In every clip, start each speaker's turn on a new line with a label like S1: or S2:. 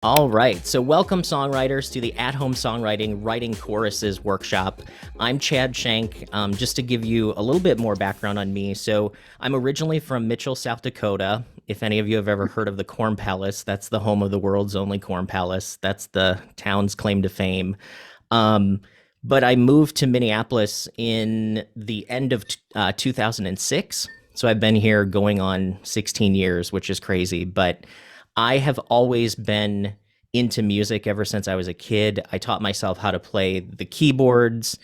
S1: All right, so welcome songwriters to the At Home Songwriting Writing Choruses Workshop. I'm Chad Shank. Just to give you a little bit more background on me, so I'm originally from Mitchell, South Dakota. If any of you have ever heard of the Corn Palace, that's the home of the world's only Corn Palace. That's the town's claim to fame. Um, but I moved to Minneapolis in the end of 2006. So I've been here going on 16 years, which is crazy. But I have always been into music ever since I was a kid. I taught myself how to play the keyboards.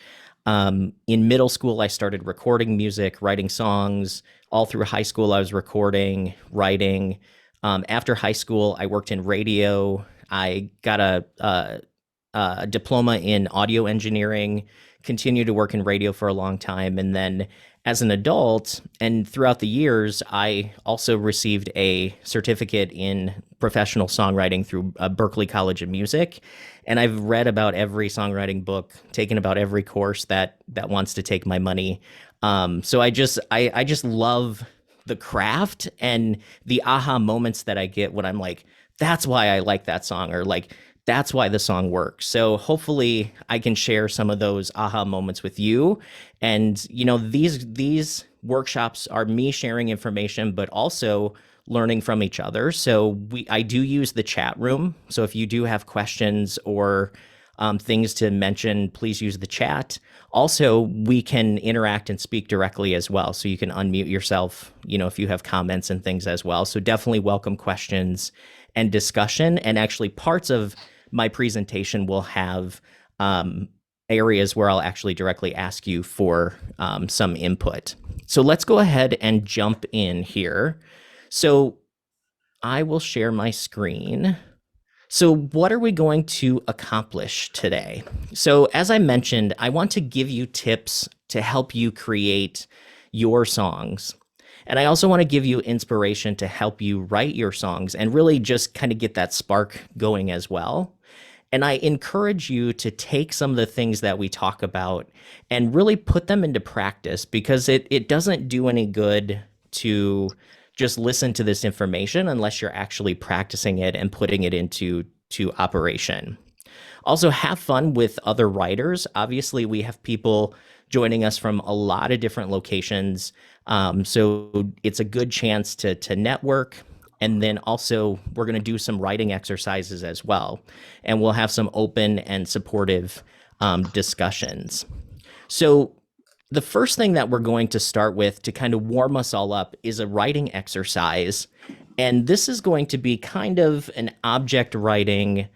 S1: In middle school, I started recording music, writing songs. All through high school, I was recording, writing. After high school, I worked in radio. I got a diploma in audio engineering, continued to work in radio for a long time. And then as an adult and throughout the years, I also received a certificate in professional songwriting through Berklee College of Music. And I've read about every songwriting book, taken about every course that wants to take my money. So I just love the craft and the aha moments that I get when I'm like, that's why I like that song, or like, that's why the song works. So hopefully I can share some of those aha moments with you. And these workshops are me sharing information, but also learning from each other. So I do use the chat room. So if you do have questions or things to mention, please use the chat. Also, we can interact and speak directly as well. So you can unmute yourself, if you have comments and things as well. So definitely welcome questions and discussion. And actually, parts of my presentation will have areas where I'll actually directly ask you for some input. So let's go ahead and jump in here. So I will share my screen. So what are we going to accomplish today? So as I mentioned, I want to give you tips to help you create your songs. And I also want to give you inspiration to help you write your songs and really just kind of get that spark going as well. And I encourage you to take some of the things that we talk about and really put them into practice, because it doesn't do any good to just listen to this information unless you're actually practicing it and putting it into operation. Also, have fun with other writers. Obviously, we have people joining us from a lot of different locations. So it's a good chance to network. And then also, we're going to do some writing exercises as well. And we'll have some open and supportive discussions. So the first thing that we're going to start with to kind of warm us all up is a writing exercise. And this is going to be kind of an object writing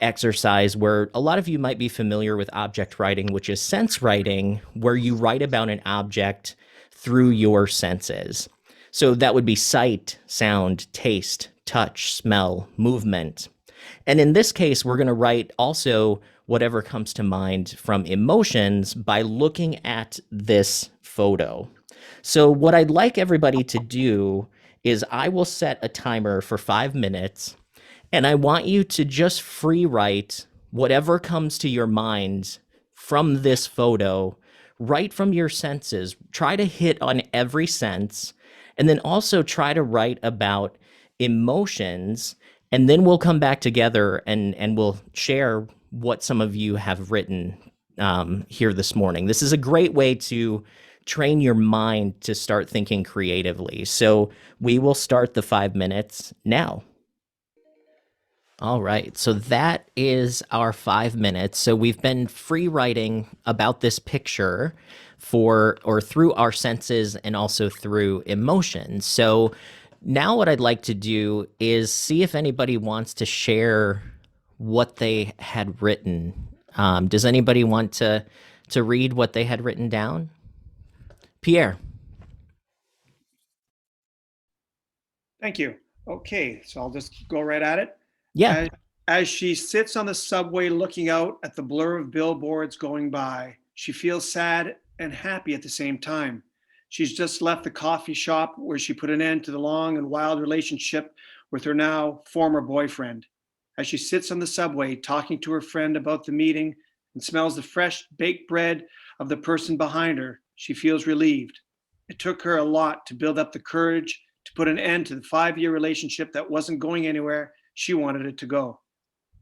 S1: exercise where a lot of you might be familiar with object writing, which is sense writing, where you write about an object through your senses. So that would be sight, sound, taste, touch, smell, movement. And in this case, we're going to write also whatever comes to mind from emotions by looking at this photo. So what I'd like everybody to do is I will set a timer for 5 minutes, and I want you to just free write whatever comes to your mind from this photo, right from your senses. Try to hit on every sense, and then also try to write about emotions. And then we'll come back together and we'll share what some of you have written here this morning. This is a great way to train your mind to start thinking creatively. So we will start the 5 minutes now. All right, so that is our 5 minutes. So we've been free writing about this picture through our senses and also through emotion. So now what I'd like to do is see if anybody wants to share what they had written. Does anybody want to read what they had written down? Pierre.
S2: Thank you. Okay, so I'll just go right at it.
S1: Yeah.
S2: As she sits on the subway looking out at the blur of billboards going by, she feels sad and happy at the same time. She's just left the coffee shop where she put an end to the long and wild relationship with her now former boyfriend. As she sits on the subway talking to her friend about the meeting and smells the fresh baked bread of the person behind her, she feels relieved. It took her a lot to build up the courage to put an end to the 5-year relationship that wasn't going anywhere she wanted it to go.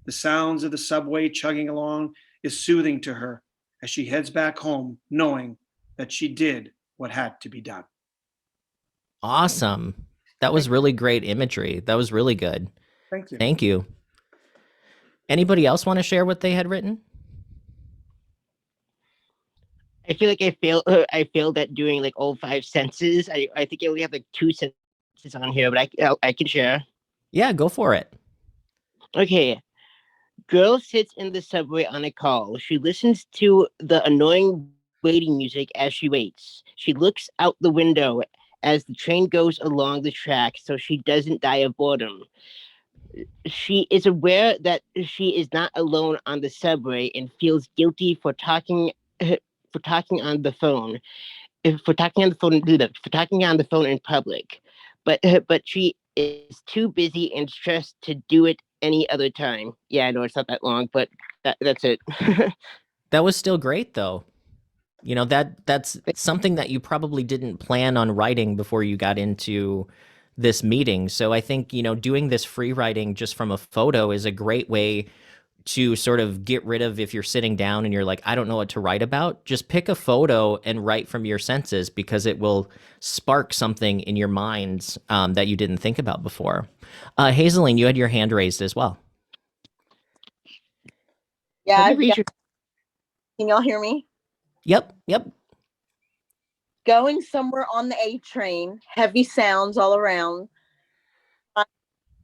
S2: The sounds of the subway chugging along is soothing to her as she heads back home, knowing that she did what had to be done.
S1: Awesome. That was
S2: Thank you.
S1: really great imagery. That was really good.
S2: Thank you.
S1: Thank you. Anybody else want to share what they had written?
S3: I feel like I failed at doing like all five senses. I think I only have like two senses on here, but I can share.
S1: Yeah, go for it.
S3: Okay. Girl sits in the subway on a call. She listens to the annoying waiting music as she waits. She looks out the window as the train goes along the track so she doesn't die of boredom. She is aware that she is not alone on the subway and feels guilty for talking for talking on the phone. For talking on the phone for talking on the phone in public. But she is too busy and stressed to do it any other time. Yeah, I know it's not that long, but that's it.
S1: That was still great though. You know, that's something that you probably didn't plan on writing before you got into this meeting. So I think, you know, doing this free writing just from a photo is a great way to sort of get rid of, if you're sitting down and you're like, I don't know what to write about, just pick a photo and write from your senses, because it will spark something in your minds that you didn't think about before. Hazeline, you had your hand raised as well.
S4: Yeah,
S3: Have you
S4: can y'all hear me?
S1: Yep, yep.
S4: Going somewhere on the A train, heavy sounds all around.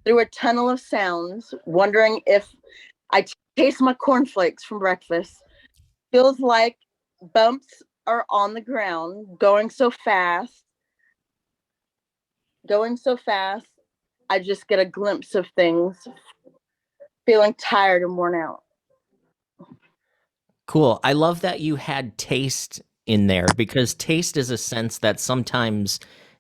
S4: Through a tunnel of sounds, wondering if I taste my cornflakes from breakfast. Feels like bumps are on the ground, going so fast. I just get a glimpse of things, feeling tired and worn out.
S1: Cool. I love that you had taste in there, because taste is a sense that sometimes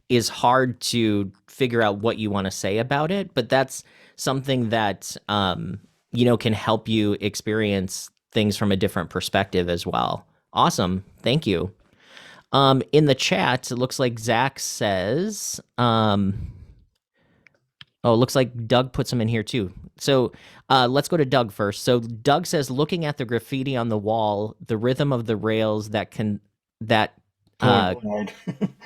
S1: is hard to figure out what you want to say about it, but that's something that you know, can help you experience things from a different perspective as well. Awesome. Thank you. In the chat, it looks like Zach says, oh, it looks like Doug put some in here too. So let's go to Doug first. So Doug says, looking at the graffiti on the wall, the rhythm of the rails that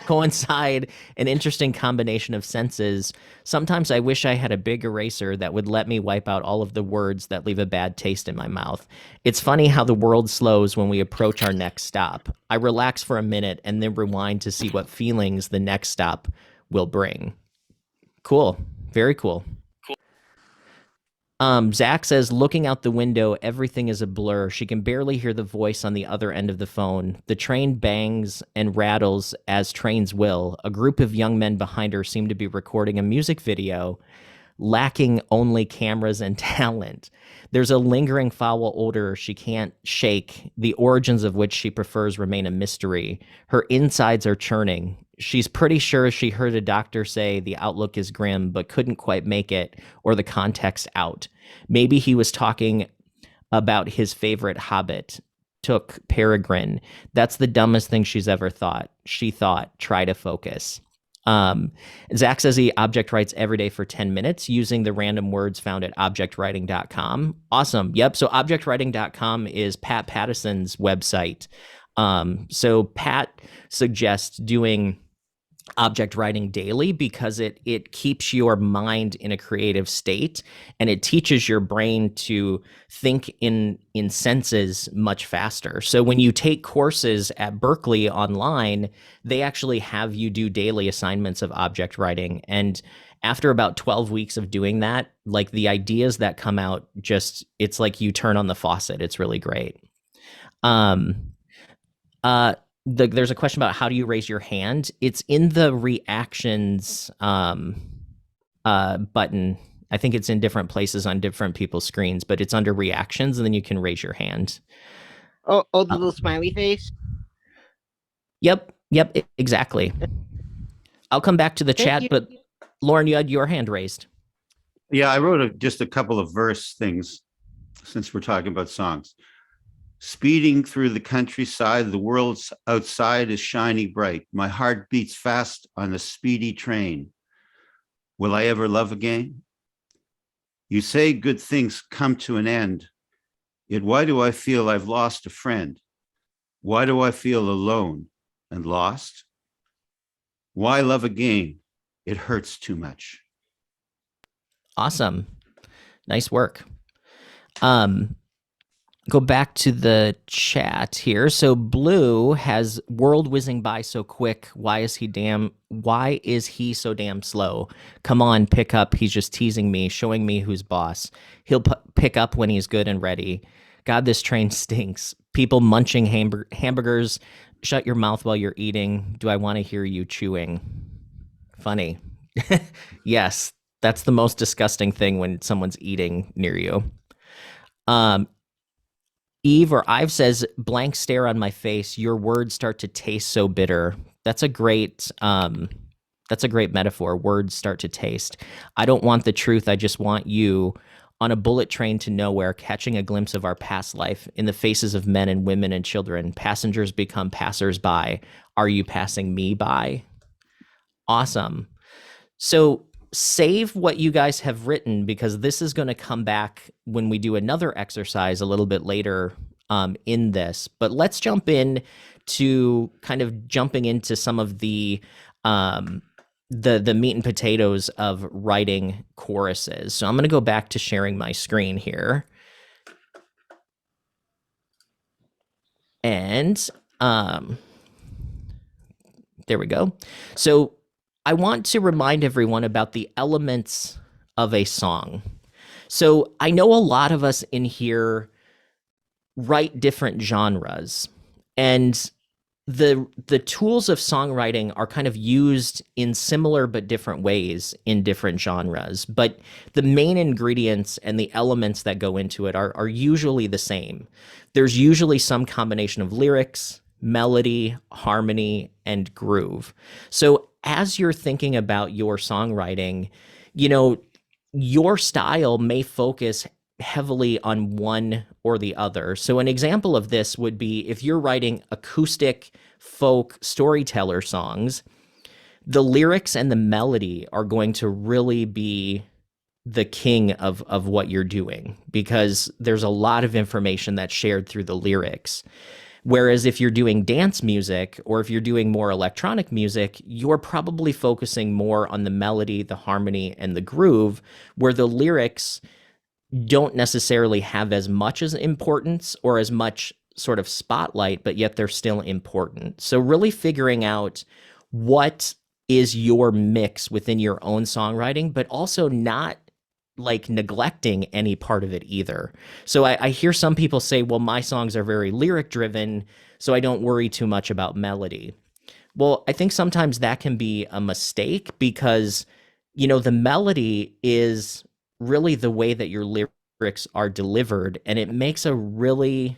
S1: coincide, an interesting combination of senses. Sometimes I wish I had a big eraser that would let me wipe out all of the words that leave a bad taste in my mouth. It's funny how the world slows when we approach our next stop. I relax for a minute and then rewind to see what feelings the next stop will bring. Cool. Very cool. Zach says, looking out the window, everything is a blur. She can barely hear the voice on the other end of the phone. The train bangs and rattles as trains will. A group of young men behind her seem to be recording a music video, lacking only cameras and talent. There's a lingering foul odor she can't shake, the origins of which she prefers remain a mystery. Her insides are churning. She's pretty sure she heard a doctor say the outlook is grim, but couldn't quite make it or the context out. Maybe he was talking about his favorite hobbit, Took Peregrine. That's the dumbest thing she's ever thought. She thought, try to focus. Zach says he object writes every day for 10 minutes using the random words found at objectwriting.com. Awesome. Yep. So objectwriting.com is Pat Pattison's website. So Pat suggests doing object writing daily because it keeps your mind in a creative state, and it teaches your brain to think in senses much faster. So when you take courses at Berkeley online, they actually have you do daily assignments of object writing, and after about 12 weeks of doing that, like the ideas that come out, just it's like you turn on the faucet. It's really great. There's a question about how do you raise your hand. It's in the reactions button. I think it's in different places on different people's screens, but it's under reactions, and then you can raise your hand.
S3: Oh, the little smiley face?
S1: Yep, exactly. I'll come back to the chat, but Lauren, you had your hand raised.
S5: Yeah, I wrote just a couple of verse things since we're talking about songs. Speeding through the countryside, the world outside is shiny bright. My heart beats fast on a speedy train. Will I ever love again? You say good things come to an end. Yet why do I feel I've lost a friend? Why do I feel alone and lost? Why love again? It hurts too much.
S1: Awesome. Nice work. Go back to the chat here. So Blue has world whizzing by so quick. Why is he so damn slow? Come on, pick up. He's just teasing me, showing me who's boss. He'll pick up when he's good and ready. God, this train stinks. People munching hamburgers. Shut your mouth while you're eating. Do I want to hear you chewing? Funny. Yes, that's the most disgusting thing when someone's eating near you. Eve or Ive says, blank stare on my face. Your words start to taste so bitter. That's a great metaphor. Words start to taste. I don't want the truth. I just want you on a bullet train to nowhere, catching a glimpse of our past life in the faces of men and women and children. Passengers become passers-by. Are you passing me by? Awesome. So save what you guys have written, because this is going to come back when we do another exercise a little bit later in this. But let's jump in to kind of jumping into some of the meat and potatoes of writing choruses. So I'm going to go back to sharing my screen here. And there we go. So I want to remind everyone about the elements of a song. So I know a lot of us in here write different genres, and the tools of songwriting are kind of used in similar but different ways in different genres. But the main ingredients and the elements that go into it are usually the same. There's usually some combination of lyrics, melody, harmony, and groove. So as you're thinking about your songwriting, your style may focus heavily on one or the other. So an example of this would be if you're writing acoustic folk storyteller songs, the lyrics and the melody are going to really be the king of what you're doing, because there's a lot of information that's shared through the lyrics. Whereas if you're doing dance music or if you're doing more electronic music, you're probably focusing more on the melody, the harmony, and the groove, where the lyrics don't necessarily have as much as importance or as much sort of spotlight, but yet they're still important. So really figuring out what is your mix within your own songwriting, but also not like neglecting any part of it either. So I hear some people say, well, my songs are very lyric driven, so I don't worry too much about melody. Well, I think sometimes that can be a mistake, because, the melody is really the way that your lyrics are delivered, and it makes the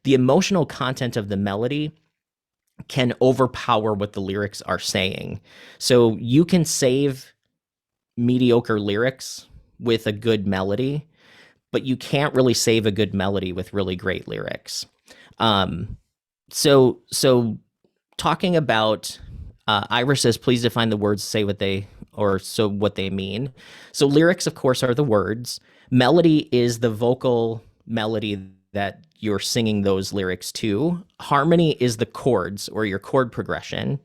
S1: emotional content of the melody can overpower what the lyrics are saying. So you can save mediocre lyrics with a good melody, but you can't really save a good melody with really great lyrics. So talking about, Iris says, please define the words, say what they mean. So lyrics, of course, are the words. Melody is the vocal melody that you're singing those lyrics to. Harmony is the chords or your chord progression.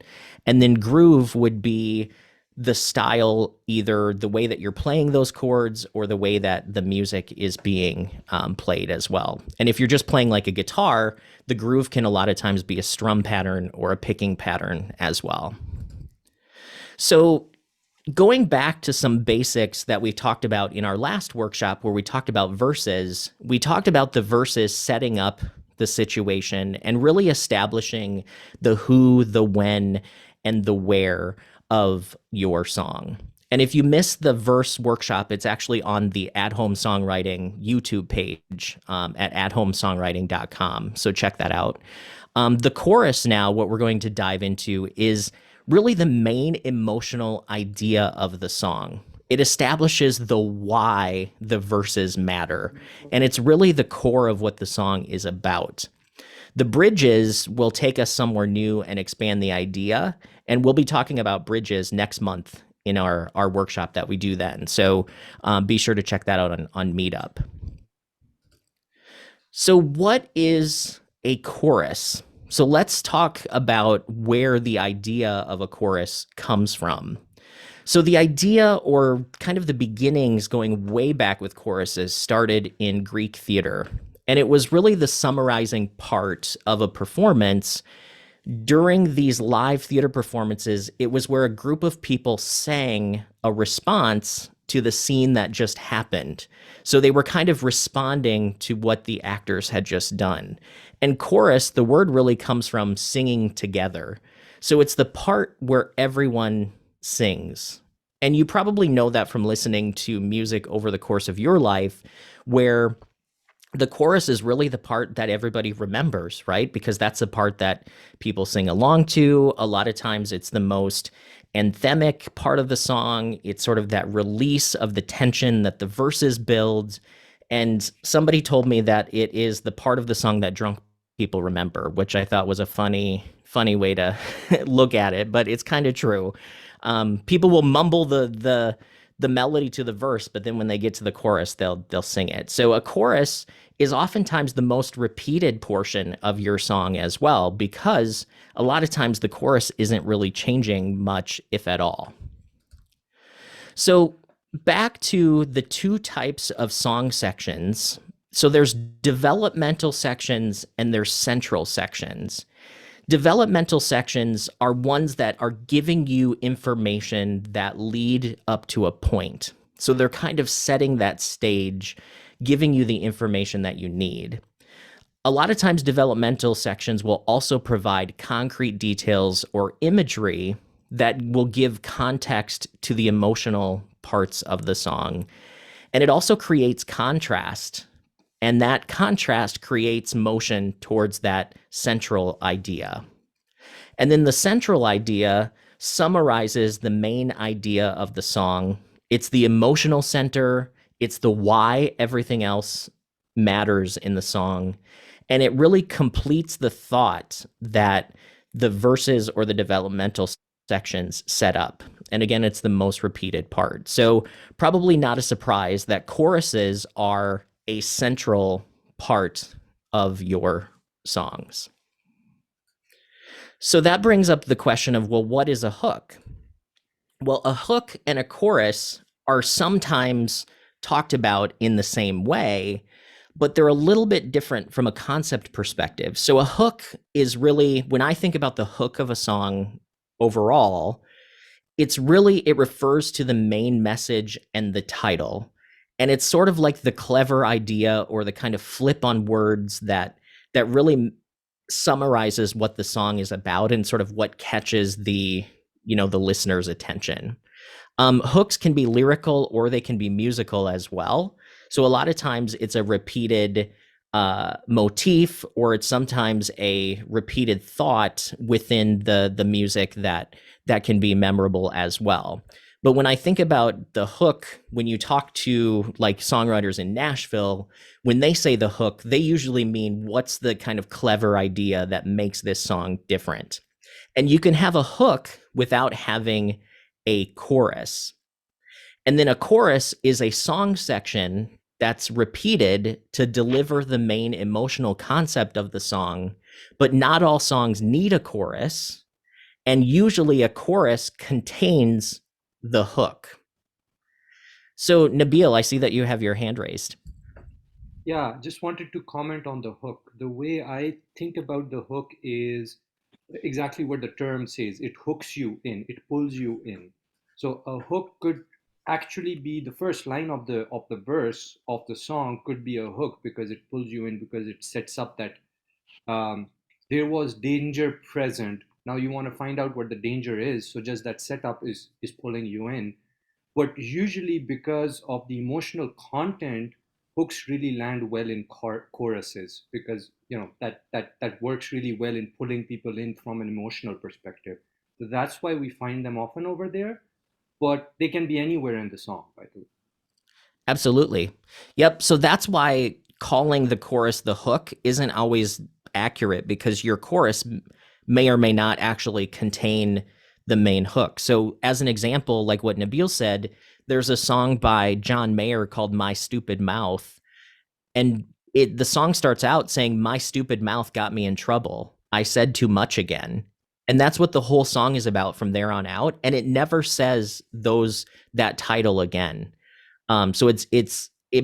S1: And then groove would be the style, either the way that you're playing those chords or the way that the music is being played as well. And if you're just playing like a guitar, the groove can a lot of times be a strum pattern or a picking pattern as well. So going back to some basics that we talked about in our last workshop, where we talked about verses, we talked about the verses setting up the situation and really establishing the who, the when, and the where of your song. And if you missed the verse workshop, it's actually on the At Home Songwriting YouTube page at athomesongwriting.com. So check that out. The chorus now, what we're going to dive into is really the main emotional idea of the song. It establishes the why the verses matter, and it's really the core of what the song is about. The bridges will take us somewhere new and expand the idea, and we'll be talking about bridges next month in our workshop that we do then. So be sure to check that out on Meetup. So what is a chorus? So let's talk about where the idea of a chorus comes from. So the idea, or kind of the beginnings going way back with choruses, started in Greek theater. And it was really the summarizing part of a performance. During these live theater performances, it was where a group of people sang a response to the scene that just happened. So they were kind of responding to what the actors had just done. And chorus, the word really comes from singing together. So it's the part where everyone sings. And you probably know that from listening to music over the course of your life, where the chorus is really the part that everybody remembers, right? Because that's the part that people sing along to. A lot of times it's the most anthemic part of the song. It's sort of that release of the tension that the verses build. And somebody told me that it is the part of the song that drunk people remember, which I thought was a funny way to look at it, but it's kind of true. People will mumble the melody to the verse, but then when they get to the chorus, they'll sing it. So a chorus is oftentimes the most repeated portion of your song as well, because a lot of times the chorus isn't really changing much, if at all. So back to the two types of song sections. So there's developmental sections and there's central sections. Developmental sections are ones that are giving you information that lead up to a point. So they're kind of setting that stage, giving you the information that you need. A lot of times developmental sections will also provide concrete details or imagery that will give context to the emotional parts of the song. And it also creates contrast. And that contrast creates motion towards that central idea. And then the central idea summarizes the main idea of the song. It's the emotional center. It's the why everything else matters in the song. And it really completes the thought that the verses or the developmental sections set up. And again, it's the most repeated part. So probably not a surprise that choruses are a central part of your songs. So that brings up the question of, well, what is a hook? Well, a hook and a chorus are sometimes talked about in the same way, but they're a little bit different from a concept perspective. So a hook is really, when I think about the hook of a song overall, it refers to the main message and the title. And it's sort of like the clever idea or the kind of flip on words that really summarizes what the song is about and sort of what catches the listener's attention. Hooks can be lyrical or they can be musical as well. So a lot of times it's a repeated motif, or it's sometimes a repeated thought within the music that can be memorable as well. But when I think about the hook, when you talk to like songwriters in Nashville, when they say the hook, they usually mean what's the kind of clever idea that makes this song different. And you can have a hook without having a chorus. And then a chorus is a song section that's repeated to deliver the main emotional concept of the song, but not all songs need a chorus. And usually a chorus contains the hook. So Nabil, I see that you have your hand raised.
S6: Yeah, just wanted to comment on the hook. The way I think about the hook is exactly what the term says. It hooks you in, it pulls you in. So a hook could actually be the first line of the verse of the song could be a hook because it pulls you in, because it sets up that um, there was danger present. Now you want to find out what the danger is, so just that setup is pulling you in. But usually, because of the emotional content, hooks really land well in choruses, because that works really well in pulling people in from an emotional perspective. So that's why we find them often over there, but they can be anywhere in the song, by the way.
S1: Absolutely. Yep. So that's why calling the chorus the hook isn't always accurate, because your chorus may or may not actually contain the main hook. So as an example, like what Nabil said, there's a song by John Mayer called My Stupid Mouth, and the song starts out saying, my stupid mouth got me in trouble. I said too much again. And that's what the whole song is about from there on out. And it never says that title again. So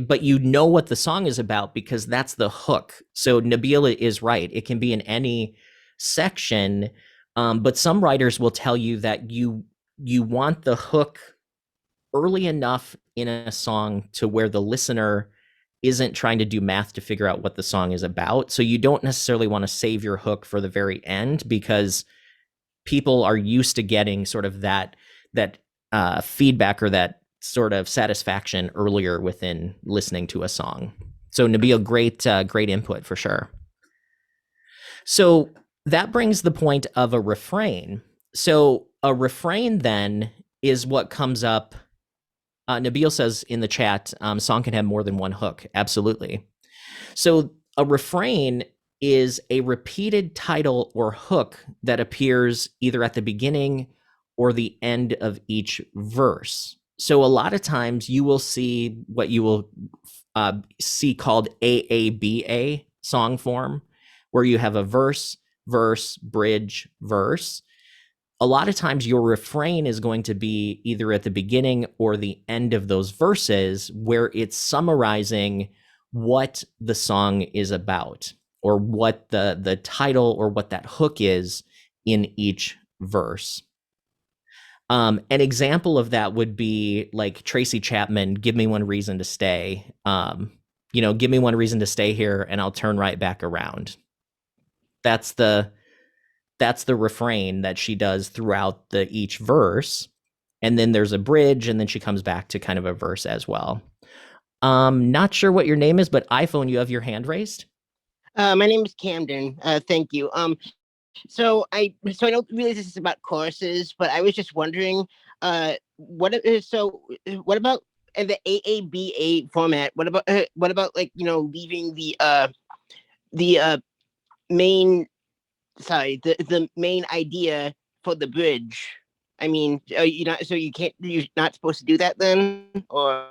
S1: but you know what the song is about because that's the hook. So Nabila is right. It can be in any section, but some writers will tell you that you want the hook early enough in a song to where the listener isn't trying to do math to figure out what the song is about. So you don't necessarily want to save your hook for the very end because people are used to getting sort of that feedback or that sort of satisfaction earlier within listening to a song. So Nabil, great input for sure. So that brings the point of a refrain. So a refrain then is what comes up. Nabil says in the chat, song can have more than one hook. Absolutely. So a refrain is a repeated title or hook that appears either at the beginning or the end of each verse. So a lot of times you will see what you will see called AABA song form, where you have a verse, bridge, verse. A lot of times your refrain is going to be either at the beginning or the end of those verses where it's summarizing what the song is about or what the title or what that hook is in each verse. An example of that would be like Tracy Chapman, Give Me One Reason to Stay. Give me one reason to stay here and I'll turn right back around. That's the refrain that she does throughout each verse. And then there's a bridge, and then she comes back to kind of a verse as well. Not sure what your name is, but iPhone, you have your hand raised.
S3: My name is Camden. Thank you. So I don't realize this is about choruses, but I was just wondering, what about in the AABA format? What about like leaving the main the main idea for the bridge? I mean, you're not supposed to do that then, or?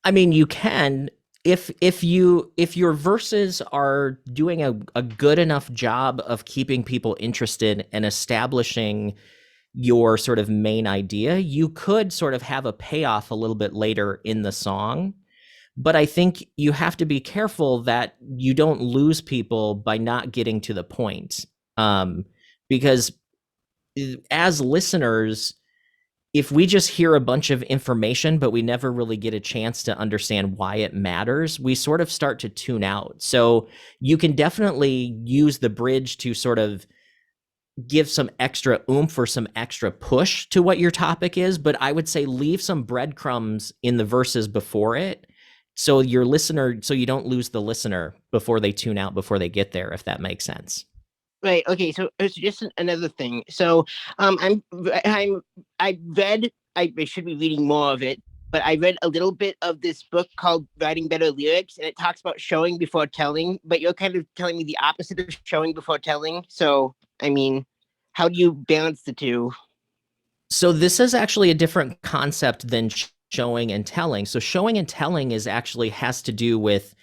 S1: I mean, you can if your verses are doing a good enough job of keeping people interested and establishing your sort of main idea, you could sort of have a payoff a little bit later in the song. But I think you have to be careful that you don't lose people by not getting to the point. Because as listeners, if we just hear a bunch of information, but we never really get a chance to understand why it matters, we sort of start to tune out. So you can definitely use the bridge to sort of give some extra oomph or some extra push to what your topic is. But I would say leave some breadcrumbs in the verses before it. So you don't lose the listener before they tune out, before they get there, if that makes sense.
S3: Right. Okay. So it's just another thing. So I should be reading more of it, but I read a little bit of this book called Writing Better Lyrics, and it talks about showing before telling, but you're kind of telling me the opposite of showing before telling. So, I mean, how do you balance the two?
S1: So this is actually a different concept than showing and telling. So showing and telling has to do with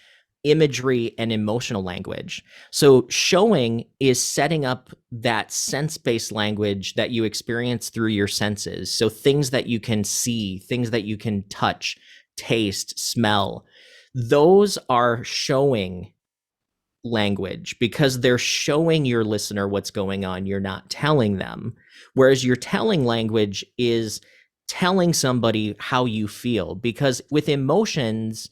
S1: imagery and emotional language. So showing is setting up that sense-based language that you experience through your senses. So things that you can see, things that you can touch, taste, smell, those are showing language because they're showing your listener what's going on. You're not telling them. Whereas your telling language is telling somebody how you feel, because with emotions,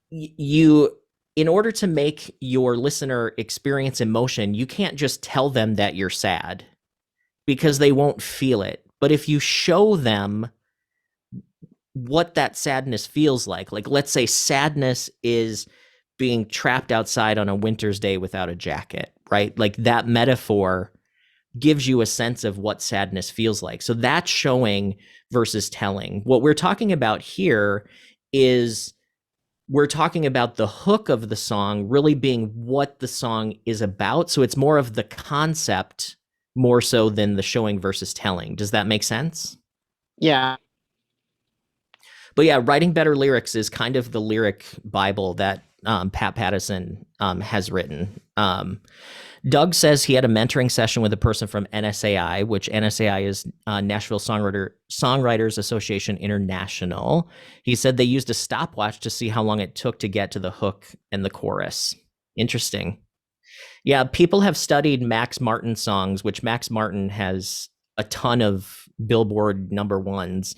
S1: in order to make your listener experience emotion, you can't just tell them that you're sad because they won't feel it. But if you show them what that sadness feels like let's say sadness is being trapped outside on a winter's day without a jacket, right? Like that metaphor gives you a sense of what sadness feels like. So that's showing versus telling. What we're talking about here is we're talking about the hook of the song really being what the song is about. So it's more of the concept more so than the showing versus telling. Does that make sense?
S3: Yeah.
S1: But yeah, writing better lyrics is kind of the lyric Bible that Pat Pattison has written. Doug says he had a mentoring session with a person from NSAI, which NSAI is Nashville Songwriters Association International. He said they used a stopwatch to see how long it took to get to the hook and the chorus. Interesting. Yeah, people have studied Max Martin songs, which Max Martin has a ton of Billboard #1s.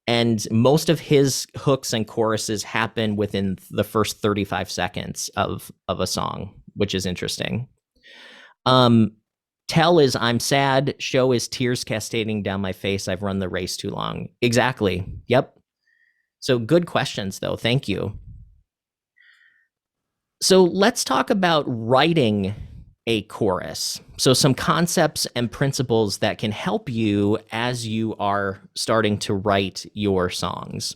S1: And most of his hooks and choruses happen within the first 35 seconds of a song, which is interesting. Tell is I'm sad. Show is tears cascading down my face. I've run the race too long. Exactly. Yep. So good questions, though. Thank you. So let's talk about writing a chorus. So some concepts and principles that can help you as you are starting to write your songs.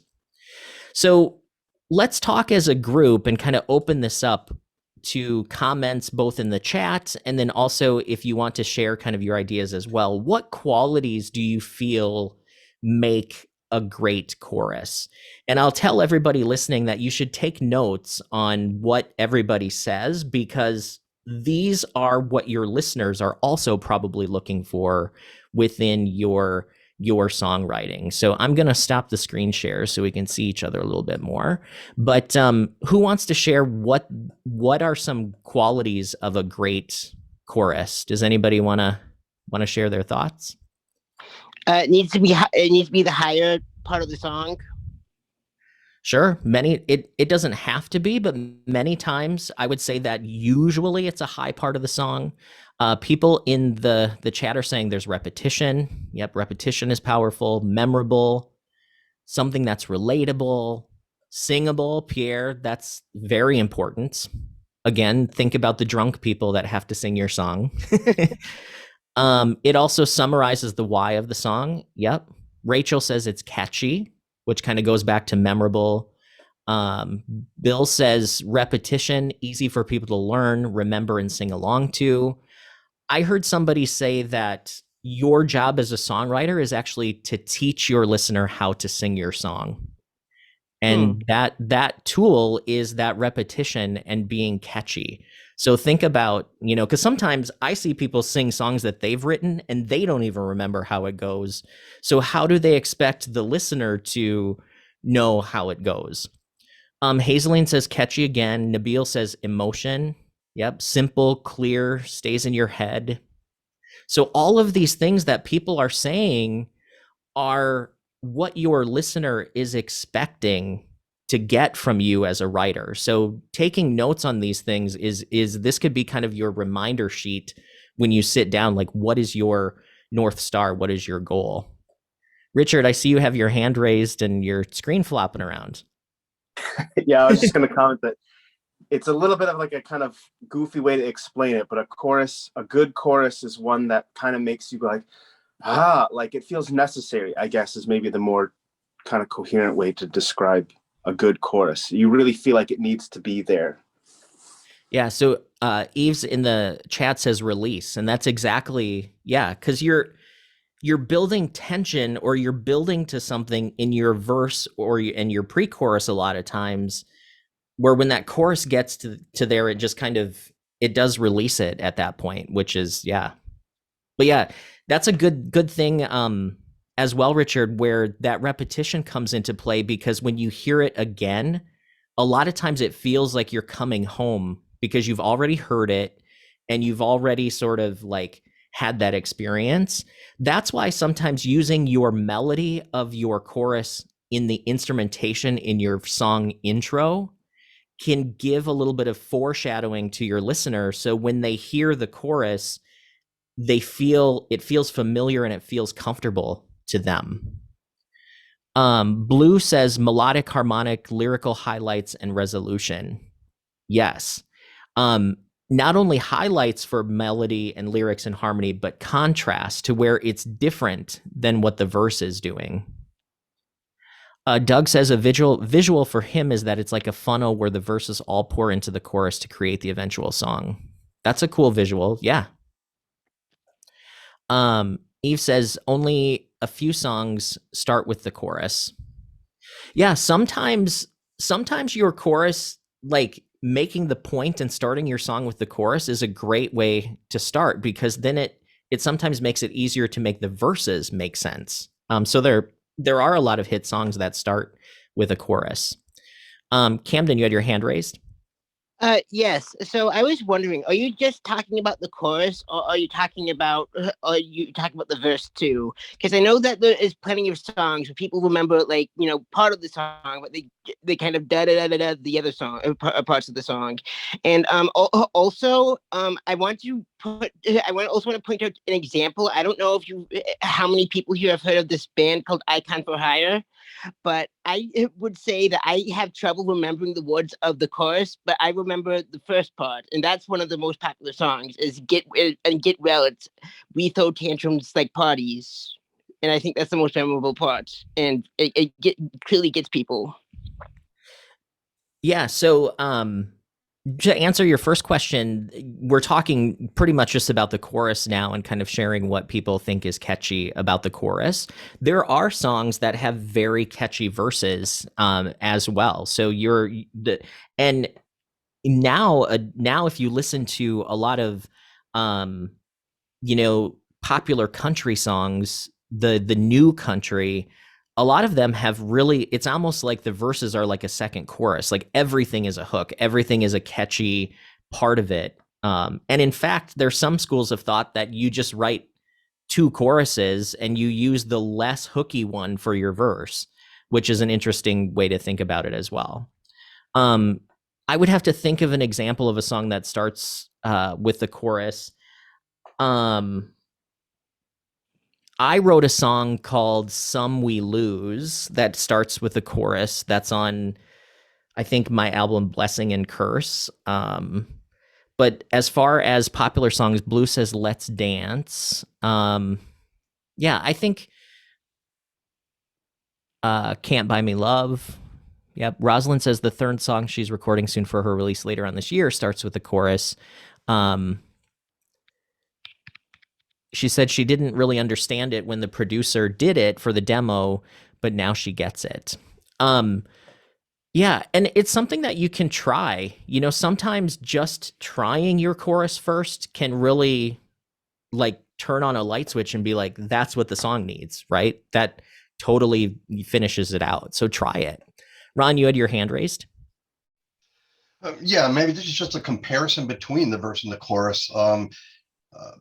S1: So let's talk as a group and kind of open this up to comments both in the chat and then also if you want to share kind of your ideas as well. What qualities do you feel make a great chorus? And I'll tell everybody listening that you should take notes on what everybody says, because these are what your listeners are also probably looking for within your songwriting. So I'm going to stop the screen share so we can see each other a little bit more. But who wants to share what are some qualities of a great chorus? Does anybody want to share their thoughts?
S3: It needs to be the higher part of the song.
S1: Sure. It doesn't have to be, but many times I would say that usually it's a high part of the song. People in the chat are saying there's repetition. Yep, repetition is powerful, memorable, something that's relatable, singable. Pierre, that's very important. Again, think about the drunk people that have to sing your song. It also summarizes the why of the song. Yep. Rachel says it's catchy, which kind of goes back to memorable. Bill says repetition, easy for people to learn, remember, and sing along to. I heard somebody say that your job as a songwriter is actually to teach your listener how to sing your song. And that tool is that repetition and being catchy. So think about, because sometimes I see people sing songs that they've written and they don't even remember how it goes. So how do they expect the listener to know how it goes? Hazeline says catchy again. Nabil says emotion. Yep. Simple, clear, stays in your head. So all of these things that people are saying are what your listener is expecting to get from you as a writer. So taking notes on these things is this could be kind of your reminder sheet when you sit down, like what is your North Star? What is your goal? Richard, I see you have your hand raised and your screen flopping around.
S7: Yeah, I was just going to comment that it's a little bit of like a kind of goofy way to explain it, but a good chorus is one that kind of makes you go like, like it feels necessary, I guess, is maybe the more kind of coherent way to describe a good chorus. You really feel like it needs to be there.
S1: Yeah, so Eves in the chat says release, and that's exactly, because you're building tension or you're building to something in your verse or in your pre-chorus a lot of times, where when that chorus gets to there, it just kind of, it does release it at that point, which is, But yeah, that's a good thing as well, Richard, where that repetition comes into play, because when you hear it again, a lot of times it feels like you're coming home because you've already heard it and you've already sort of like had that experience. That's why sometimes using your melody of your chorus in the instrumentation in your song intro can give a little bit of foreshadowing to your listener. So when they hear the chorus, it feels familiar and it feels comfortable to them. Blue says melodic, harmonic, lyrical highlights, and resolution. Yes. Not only highlights for melody and lyrics and harmony, but contrast to where it's different than what the verse is doing. Doug says a visual for him is that it's like a funnel where the verses all pour into the chorus to create the eventual song. That's a cool visual. Yeah. Eve says only a few songs start with the chorus. Yeah, sometimes your chorus, like making the point and starting your song with the chorus, is a great way to start, because then it sometimes makes it easier to make the verses make sense. So there are a lot of hit songs that start with a chorus. Camden, you had your hand raised.
S3: Yes. So I was wondering, are you just talking about the chorus, or are you talking about, the verse too? Because I know that there is plenty of songs where people remember, like, part of the song, but they kind of da da da da da the other song, parts of the song. And also, I want to also want to point out an example. I don't know if how many people here have heard of this band called Icon for Hire, but I would say that I have trouble remembering the words of the chorus, but I remember the first part, and that's one of the most popular songs. Is Get Well. It's we throw tantrums like parties, and I think that's the most memorable part, and clearly gets people.
S1: Yeah. So to answer your first question, we're talking pretty much just about the chorus now and kind of sharing what people think is catchy about the chorus. There are songs that have very catchy verses as well. So and now if you listen to a lot of popular country songs, the new country, a lot of them have really, it's almost like the verses are like a second chorus. Like everything is a hook, everything is a catchy part of it. And in fact, there's some schools of thought that you just write two choruses and you use the less hooky one for your verse, which is an interesting way to think about it as well. I would have to think of an example of a song that starts with the chorus. I wrote a song called Some We Lose that starts with a chorus. That's on, I think, my album Blessing and Curse. But as far as popular songs, Blue says Let's Dance. Yeah, I think Can't Buy Me Love. Yep. Rosalind says the third song she's recording soon for her release later on this year starts with the chorus. She said she didn't really understand it when the producer did it for the demo, but now she gets it. Yeah, and it's something that you can try. Sometimes just trying your chorus first can really like turn on a light switch and be like, that's what the song needs, right? That totally finishes it out. So try it. Ron, you had your hand raised.
S8: Yeah, maybe this is just a comparison between the verse and the chorus.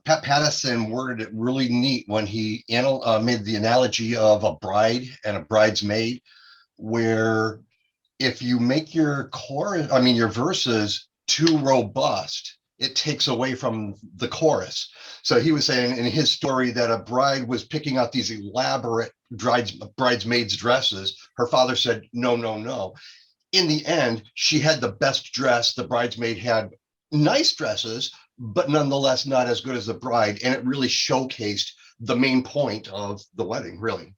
S8: Pat Pattison worded it really neat when he made the analogy of a bride and a bridesmaid, where if you make your verses too robust, it takes away from the chorus. So he was saying in his story that a bride was picking out these elaborate bridesmaids dresses. Her father said, no, no, no. In the end, she had the best dress. The bridesmaid had nice dresses, but nonetheless not as good as the bride. And it really showcased the main point of the wedding, really.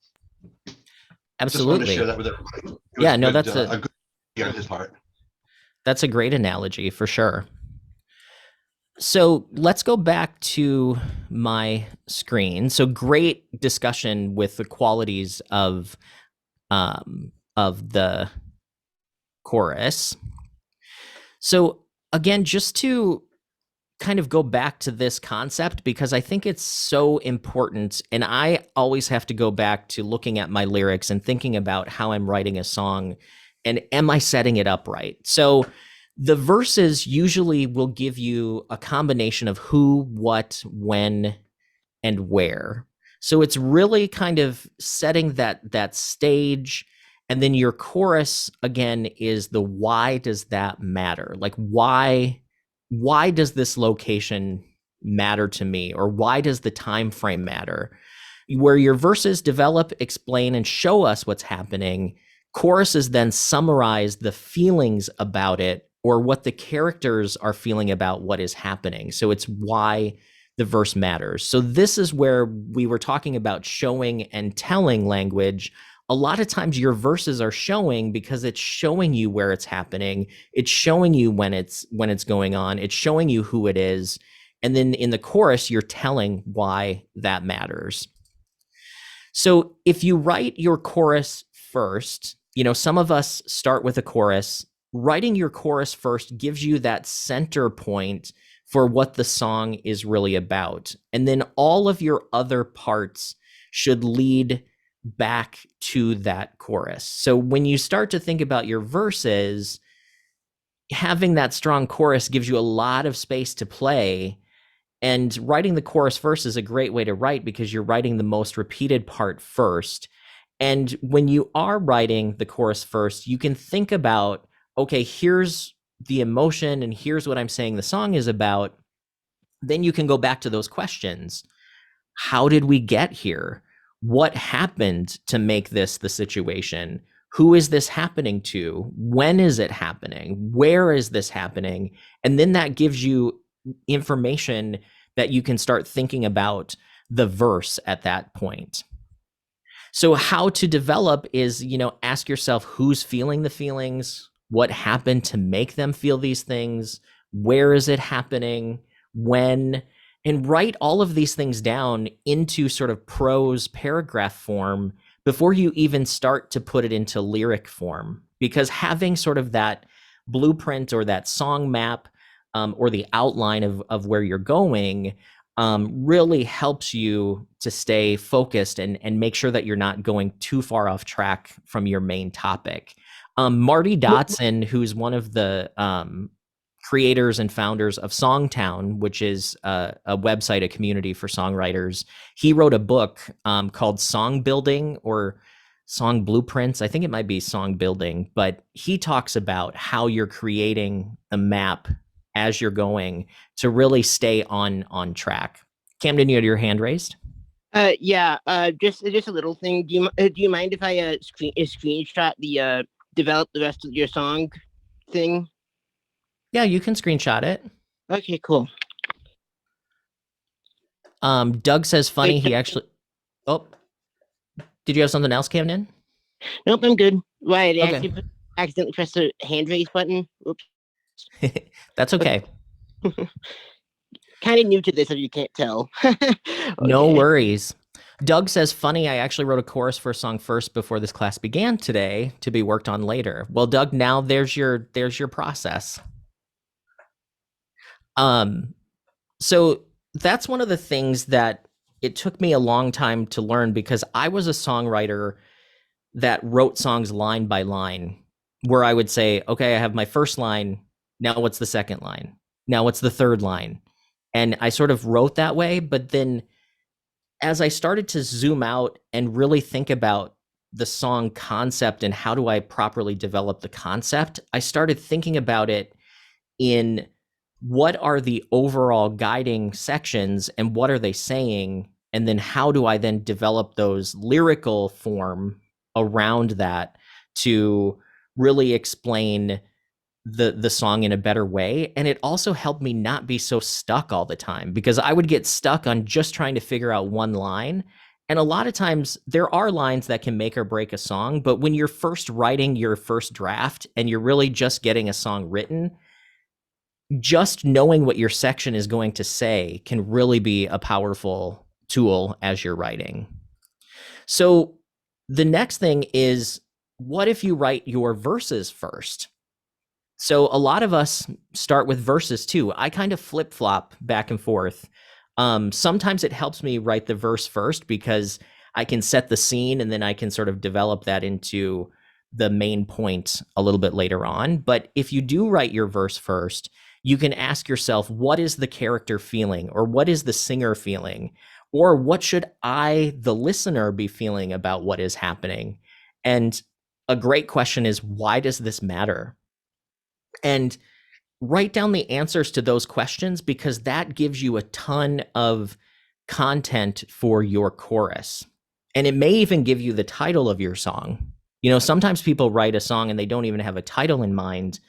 S1: Absolutely.
S8: Just wanted to share that with everybody.
S1: Yeah, no,
S8: that's a good idea on his part.
S1: That's a great analogy for sure. So let's go back to my screen. So great discussion with the qualities of the chorus. So again, just to kind of go back to this concept, because I think it's so important, and I always have to go back to looking at my lyrics and thinking about how I'm writing a song and am I setting it up right? So the verses usually will give you a combination of who, what, when, and where. So it's really kind of setting that stage. And then your chorus, again, is the why does that matter? Like, why does this location matter to me? Or why does the time frame matter? Where your verses develop, explain, and show us what's happening, choruses then summarize the feelings about it or what the characters are feeling about what is happening. So it's why the verse matters. So this is where we were talking about showing and telling language. A lot of times your verses are showing because it's showing you where it's happening. It's showing you when it's going on. It's showing you who it is. And then in the chorus, you're telling why that matters. So if you write your chorus first, some of us start with a chorus. Writing your chorus first gives you that center point for what the song is really about. And then all of your other parts should lead back to that chorus. So when you start to think about your verses, having that strong chorus gives you a lot of space to play. And writing the chorus first is a great way to write because you're writing the most repeated part first. And when you are writing the chorus first, you can think about, okay, here's the emotion and here's what I'm saying the song is about. Then you can go back to those questions. How did we get here? What happened to make this the situation? Who is this happening to? When is it happening? Where is this happening? And then that gives you information that you can start thinking about the verse at that point. So how to develop is, ask yourself who's feeling the feelings, what happened to make them feel these things, where is it happening, when, and write all of these things down into sort of prose paragraph form before you even start to put it into lyric form. Because having sort of that blueprint or that song map or the outline of where you're going really helps you to stay focused and make sure that you're not going too far off track from your main topic. Marty Dotson, who's one of the creators and founders of Songtown, which is a website, a community for songwriters, he wrote a book called Song Building or Song Blueprints. I think it might be Song Building, but he talks about how you're creating the map as you're going to really stay on track. Camden, you had your hand raised.
S3: Just a little thing. Do you mind if I screenshot the develop the rest of your song thing?
S1: Yeah, you can screenshot it.
S3: Okay, cool.
S1: Doug says funny. He actually. Oh, did you have something else, Camden?
S3: Nope, I'm good. Right, I
S1: Okay.
S3: accidentally pressed the hand raise button. Oops.
S1: That's okay.
S3: Kind of new to this, if you can't tell. Okay.
S1: No worries. Doug says, funny, I actually wrote a chorus for a song first before this class began today to be worked on later. Well, Doug, now there's your process. So that's one of the things that it took me a long time to learn because I was a songwriter that wrote songs line by line, where I would say, okay, I have my first line. Now what's the second line? Now what's the third line? And I sort of wrote that way. But then as I started to zoom out and really think about the song concept and how do I properly develop the concept, I started thinking about it in what are the overall guiding sections and what are they saying? And then how do I then develop those lyrical form around that to really explain the song in a better way? And it also helped me not be so stuck all the time because I would get stuck on just trying to figure out one line. And a lot of times there are lines that can make or break a song, but when you're first writing your first draft and you're really just getting a song written, just knowing what your section is going to say can really be a powerful tool as you're writing. So the next thing is, what if you write your verses first? So a lot of us start with verses too. I kind of flip-flop back and forth. Sometimes it helps me write the verse first because I can set the scene and then I can sort of develop that into the main point a little bit later on. But if you do write your verse first, you can ask yourself, what is the character feeling? Or what is the singer feeling? Or what should I, the listener, be feeling about what is happening? And a great question is, why does this matter? And write down the answers to those questions because that gives you a ton of content for your chorus. And it may even give you the title of your song. Sometimes people write a song and they don't even have a title in mind.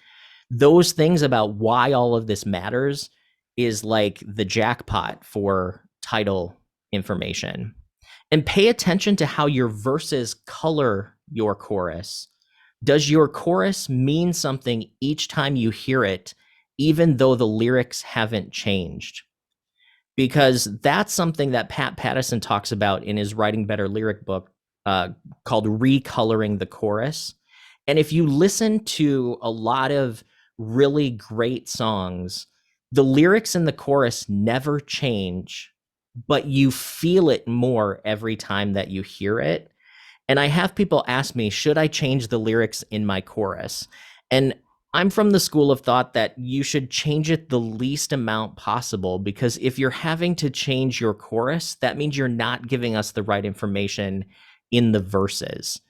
S1: Those things about why all of this matters is like the jackpot for title information. And pay attention to how your verses color your chorus. Does your chorus mean something each time you hear it, even though the lyrics haven't changed? because that's something that Pat Pattison talks about in his Writing Better lyric book called Recoloring the Chorus. And if you listen to a lot of really great songs, the lyrics in the chorus never change, but you feel it more every time that you hear it. And I have people ask me, should I change the lyrics in my chorus? And I'm from the school of thought that you should change it the least amount possible, because if you're having to change your chorus, that means you're not giving us the right information in the verses.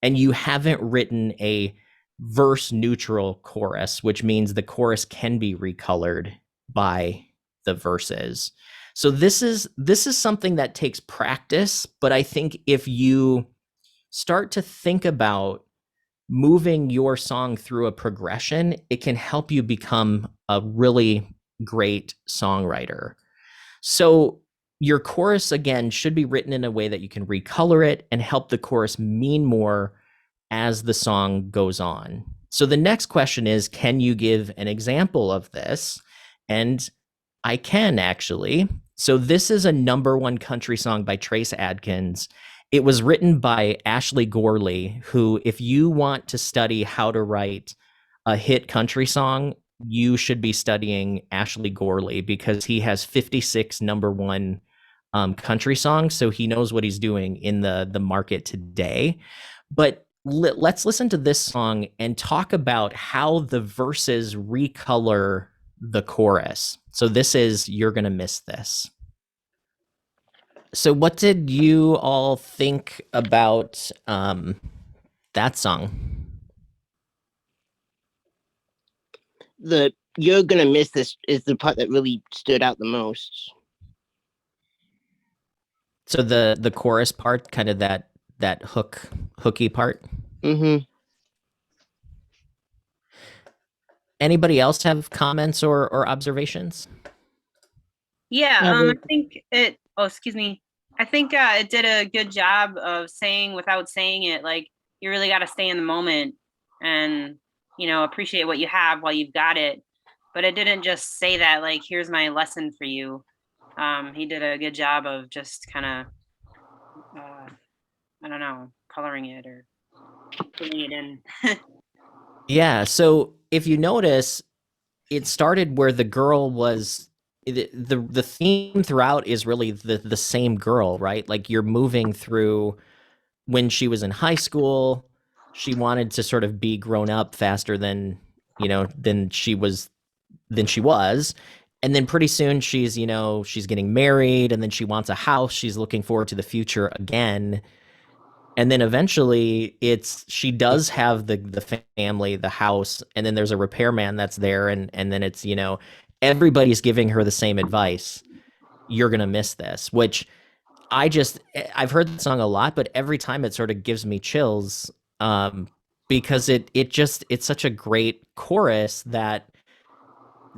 S1: And you haven't written a verse neutral chorus, which means the chorus can be recolored by the verses. So this is something that takes practice, but I think if you start to think about moving your song through a progression, it can help you become a really great songwriter. So your chorus, again, should be written in a way that you can recolor it and help the chorus mean more as the song goes on. So the next question is, can you give an example of this? And I can, actually. So this is a #1 country song by Trace Adkins. It was written by Ashley Gorley, who, if you want to study how to write a hit country song, you should be studying Ashley Gorley, because he has 56 #1 country songs. So he knows what he's doing in the market today. But let's listen to this song and talk about how the verses recolor the chorus. So this is You're Gonna Miss This. So what did you all think about that song?
S3: The You're Gonna Miss This is the part that really stood out the most.
S1: So the chorus part, kind of that hooky part.
S3: Mm-hmm.
S1: Anybody else have comments or observations?
S9: Yeah, I think it. Oh, excuse me. I think it did a good job of saying without saying it. Like, you really got to stay in the moment and appreciate what you have while you've got it. But it didn't just say that. Like, here's my lesson for you. He did a good job of just kind of, I don't know, coloring it or putting it in.
S1: Yeah. So if you notice, it started where the girl was. The theme throughout is really the same girl, right? Like, you're moving through when she was in high school. She wanted to sort of be grown up faster than she was. And then pretty soon she's getting married, and then she wants a house. She's looking forward to the future again. And then eventually she does have the family, the house, and then there's a repairman that's there, and then it's everybody's giving her the same advice. You're gonna miss this, which I've heard the song a lot, but every time it sort of gives me chills, because it's such a great chorus that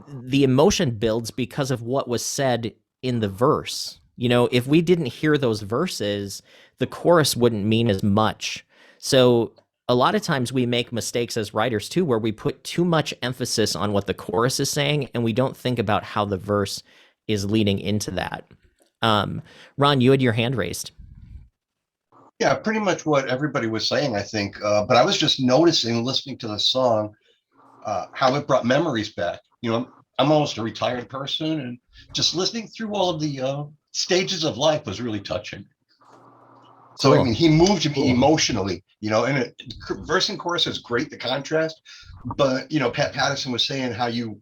S1: the emotion builds because of what was said in the verse. If we didn't hear those verses, the chorus wouldn't mean as much. So a lot of times we make mistakes as writers too, where we put too much emphasis on what the chorus is saying, and we don't think about how the verse is leading into that. Ron, you had your hand raised.
S8: Yeah, pretty much what everybody was saying, I think. But I was just noticing, listening to the song, how it brought memories back. I'm almost a retired person, and just listening through all of the stages of life was really touching. So,
S1: Cool.
S8: I mean, he moved me emotionally, and verse and chorus is great, the contrast. But, Pat Pattison was saying how you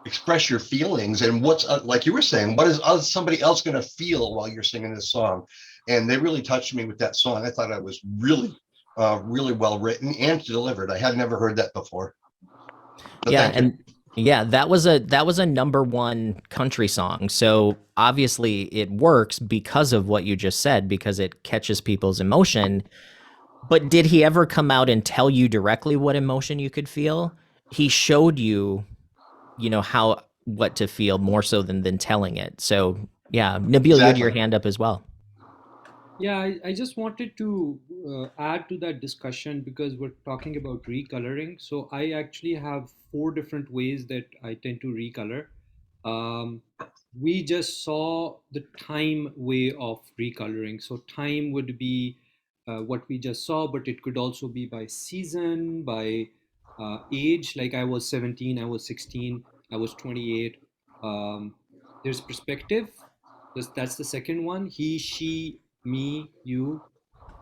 S8: express your feelings and what's, like you were saying, what is somebody else going to feel while you're singing this song? And they really touched me with that song. I thought it was really, really well written and delivered. I had never heard that before. But
S1: that was a #1 country song. So obviously it works because of what you just said, because it catches people's emotion. But did he ever come out and tell you directly what emotion you could feel? He showed you, what to feel more so than telling it. So yeah, Nabil, you had your hand up as well.
S6: Yeah, I just wanted to add to that discussion because we're talking about recoloring. So I actually have 4 different ways that I tend to recolor. we just saw the time way of recoloring. So time would be what we just saw, but it could also be by season, by age. Like I was 17, I was 16, I was 28. There's perspective. That's the second one. He, she, me, you.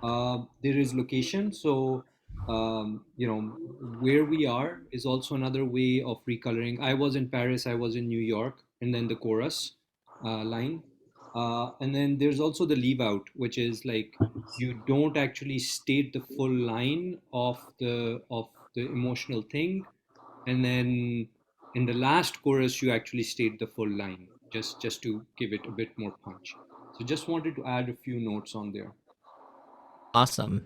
S6: There is location. So, where we are is also another way of recoloring. I was in Paris, I was in New York, and then the chorus line. And then there's also the leave out, which is like you don't actually state the full line of the emotional thing, and then in the last chorus you actually state the full line, just to give it a bit more punch. So just wanted to add a few notes on there.
S1: Awesome.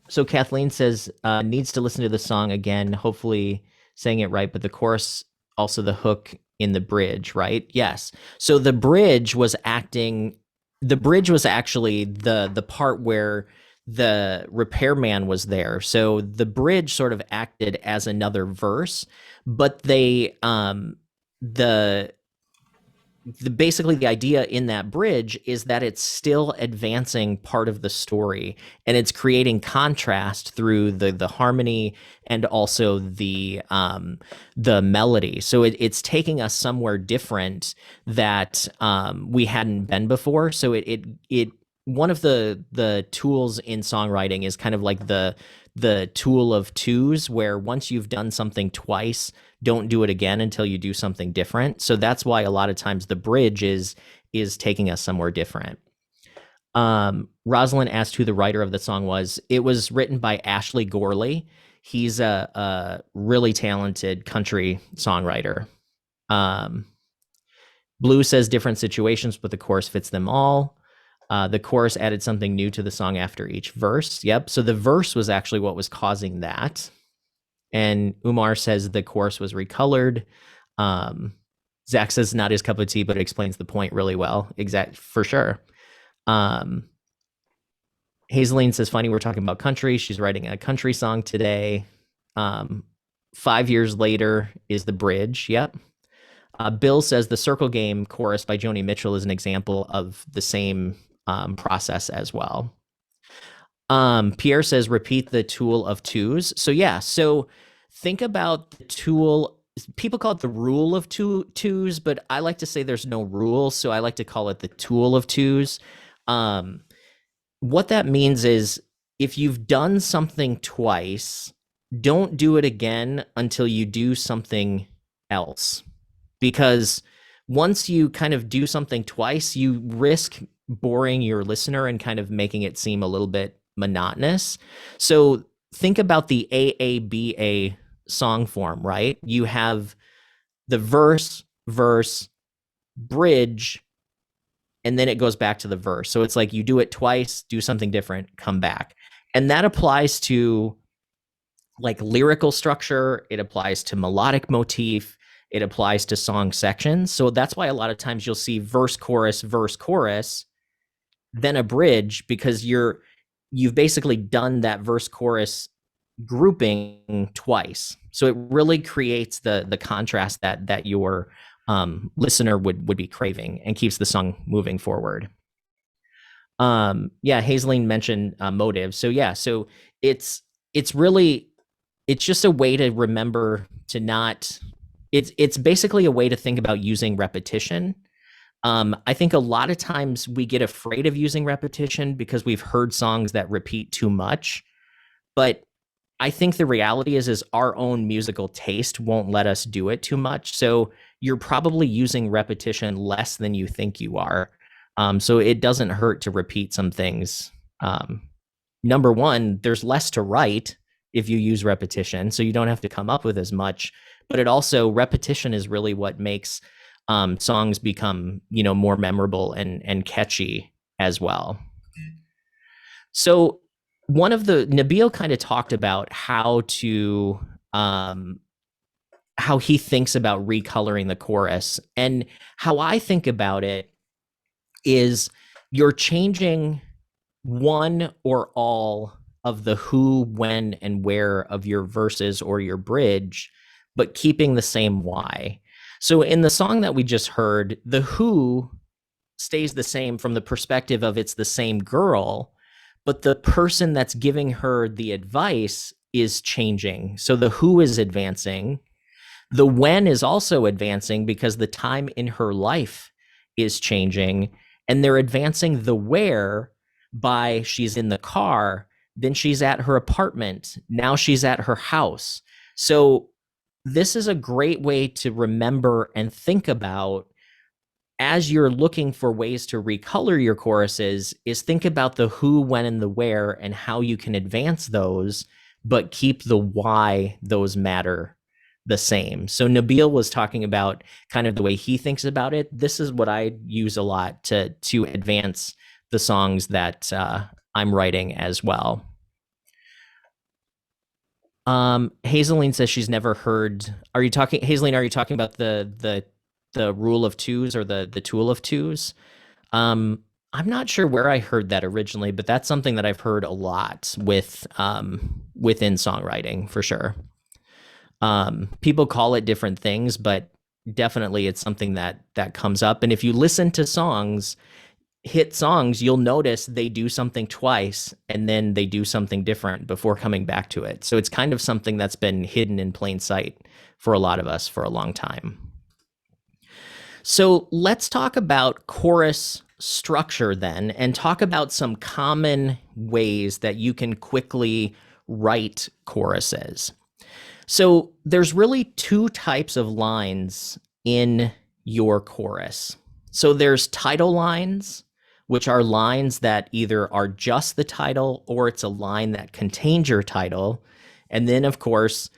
S1: So Kathleen says needs to listen to the song again, hopefully saying it right, but the chorus, also the hook in the bridge, right? Yes. So the bridge was actually the part where the repairman was there. So the bridge sort of acted as another verse, but basically the idea in that bridge is that it's still advancing part of the story, and it's creating contrast through the harmony and also the melody. So it's taking us somewhere different that we hadn't been before. So it one of the tools in songwriting is kind of like the tool of twos, where once you've done something twice, don't do it again until you do something different. So that's why a lot of times the bridge is taking us somewhere different. Rosalind asked who the writer of the song was. It was written by Ashley Gorley. He's a really talented country songwriter. Blue says different situations, but the chorus fits them all. The chorus added something new to the song after each verse. Yep. So the verse was actually what was causing that. And Umar says the chorus was recolored. Zach says not his cup of tea, but it explains the point really well. Exact, for sure. Hazeline says, funny, we're talking about country. She's writing a country song today. 5 years later is the bridge. Yep. Bill says the circle game chorus by Joni Mitchell is an example of the same process as well. Pierre says repeat the tool of twos. So yeah, so think about the tool. People call it the rule of twos, but I like to say there's no rule, so I like to call it the tool of twos. What that means is if you've done something twice, don't do it again until you do something else. Because once you kind of do something twice, you risk boring your listener and kind of making it seem a little bit monotonous. So think about the AABA song form, right? You have the verse, bridge, and then it goes back to the verse. So it's like you do it twice, do something different, come back. And that applies to like lyrical structure. It applies to melodic motif. It applies to song sections. So that's why a lot of times you'll see verse, chorus, then a bridge, because you've basically done that verse, chorus grouping twice. So it really creates the contrast that your listener would be craving and keeps the song moving forward. Yeah, Hazeline mentioned motive. So yeah, so it's just a way to remember to not. It's basically a way to think about using repetition. I think a lot of times we get afraid of using repetition because we've heard songs that repeat too much. But I think the reality is our own musical taste won't let us do it too much. So you're probably using repetition less than you think you are. So it doesn't hurt to repeat some things. Number one, there's less to write if you use repetition, so you don't have to come up with as much. But it also, repetition is really what makes songs become, more memorable and catchy as well. So Nabil kind of talked about how he thinks about recoloring the chorus, and how I think about it is you're changing one or all of the who, when, and where of your verses or your bridge, but keeping the same why. So in the song that we just heard, the who stays the same from the perspective of it's the same girl, but the person that's giving her the advice is changing. So the who is advancing. The when is also advancing because the time in her life is changing, and they're advancing the where by she's in the car, then she's at her apartment, now she's at her house. So this is a great way to remember and think about as you're looking for ways to recolor your choruses, is think about the who, when, and the where and how you can advance those, but keep the why those matter the same. So Nabil was talking about kind of the way he thinks about it. This is what I use a lot to advance the songs that I'm writing as well. Hazeline says she's never heard. Hazeline, are you talking about the rule of twos or the tool of twos? I'm not sure where I heard that originally, but that's something that I've heard a lot with within songwriting for sure. People call it different things, but definitely it's something that comes up. And if you listen to songs, hit songs, you'll notice they do something twice and then they do something different before coming back to it. So it's kind of something that's been hidden in plain sight for a lot of us for a long time. So let's talk about chorus structure then, and talk about some common ways that you can quickly write choruses. So there's really two types of lines in your chorus. So there's title lines, which are lines that either are just the title or it's a line that contains your title. And then, of course,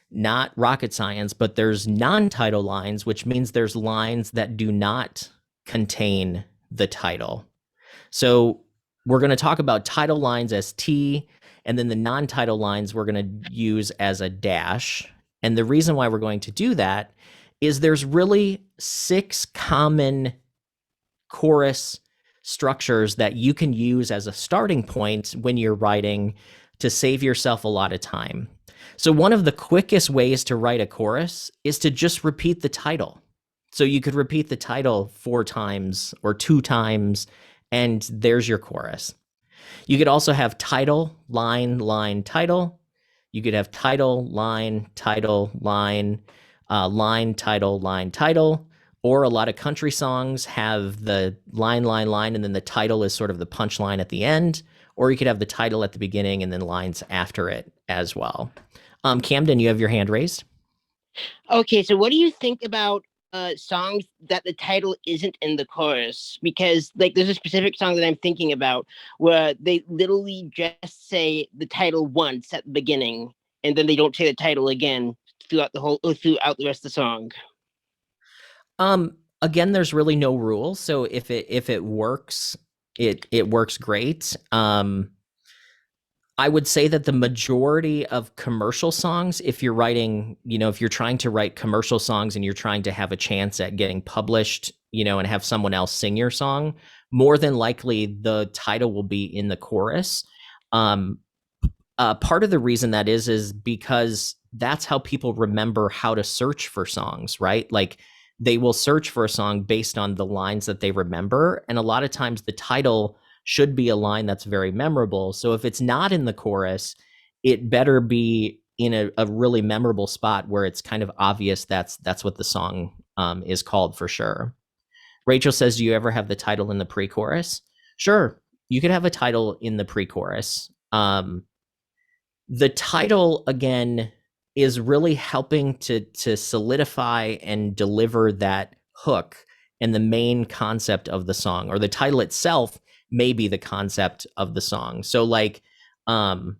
S1: not rocket science, but there's non-title lines, which means there's lines that do not contain the title. So we're going to talk about title lines as T, and then the non-title lines we're going to use as a dash. And the reason why we're going to do that is there's really 6 common chorus structures that you can use as a starting point when you're writing to save yourself a lot of time. So one of the quickest ways to write a chorus is to just repeat the title. So you could repeat the title 4 times or 2 times, and there's your chorus. You could also have title, line, line, title. You could have title, line, line, title, line, title. Or a lot of country songs have the line, line, line, and then the title is sort of the punchline at the end. Or you could have the title at the beginning and then lines after it as well. Camden, you have your hand raised.
S3: Okay, so what do you think about songs that the title isn't in the chorus? Because like there's a specific song that I'm thinking about where they literally just say the title once at the beginning and then they don't say the title again throughout the rest of the song.
S1: Again, there's really no rule. So if it works, it works great. I would say that the majority of commercial songs, if you're writing, if you're trying to write commercial songs and you're trying to have a chance at getting published, and have someone else sing your song, more than likely the title will be in the chorus. Part of the reason that is because that's how people remember how to search for songs, right? Like they will search for a song based on the lines that they remember. And a lot of times the title should be a line that's very memorable. So if it's not in the chorus, it better be in a really memorable spot where it's kind of obvious that's what the song is called for sure. Rachel says, do you ever have the title in the pre-chorus? Sure, you could have a title in the pre-chorus. The title, again, is really helping to solidify and deliver that hook and the main concept of the song, or the title itself may be the concept of the song. So like, going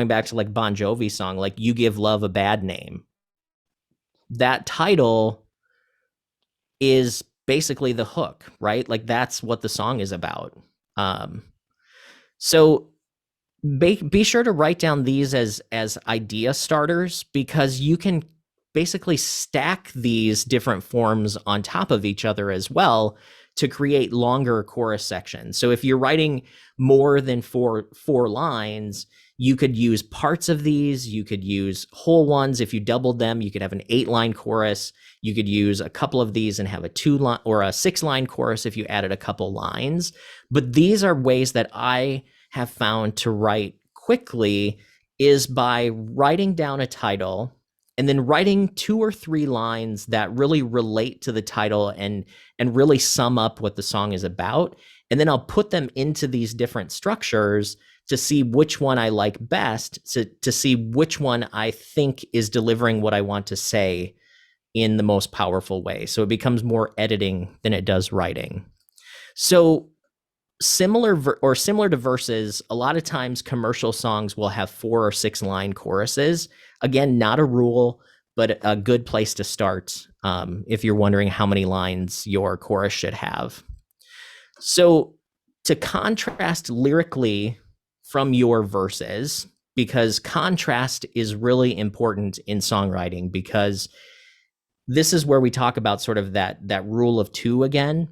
S1: back to like Bon Jovi song, like You Give Love a Bad Name. That title is basically the hook, right? Like that's what the song is about. So be sure to write down these as idea starters, because you can basically stack these different forms on top of each other as well to create longer chorus sections. So if you're writing more than four lines, You could use parts of these. You could use whole ones. If you doubled them, you could have an 8-line chorus. You could use a couple of these and have a 2-line or a 6-line chorus if you added a couple lines. But these are ways that I have found to write quickly is by writing down a title and then writing 2 or 3 lines that really relate to the title and really sum up what the song is about. And then I'll put them into these different structures to see which one I like best, to see which one I think is delivering what I want to say in the most powerful way. So it becomes more editing than it does writing. So similar to verses, a lot of times commercial songs will have 4 or 6 line choruses. Again, not a rule, but a good place to start if you're wondering how many lines your chorus should have. So to contrast lyrically from your verses, because contrast is really important in songwriting, because this is where we talk about sort of that rule of 2 again.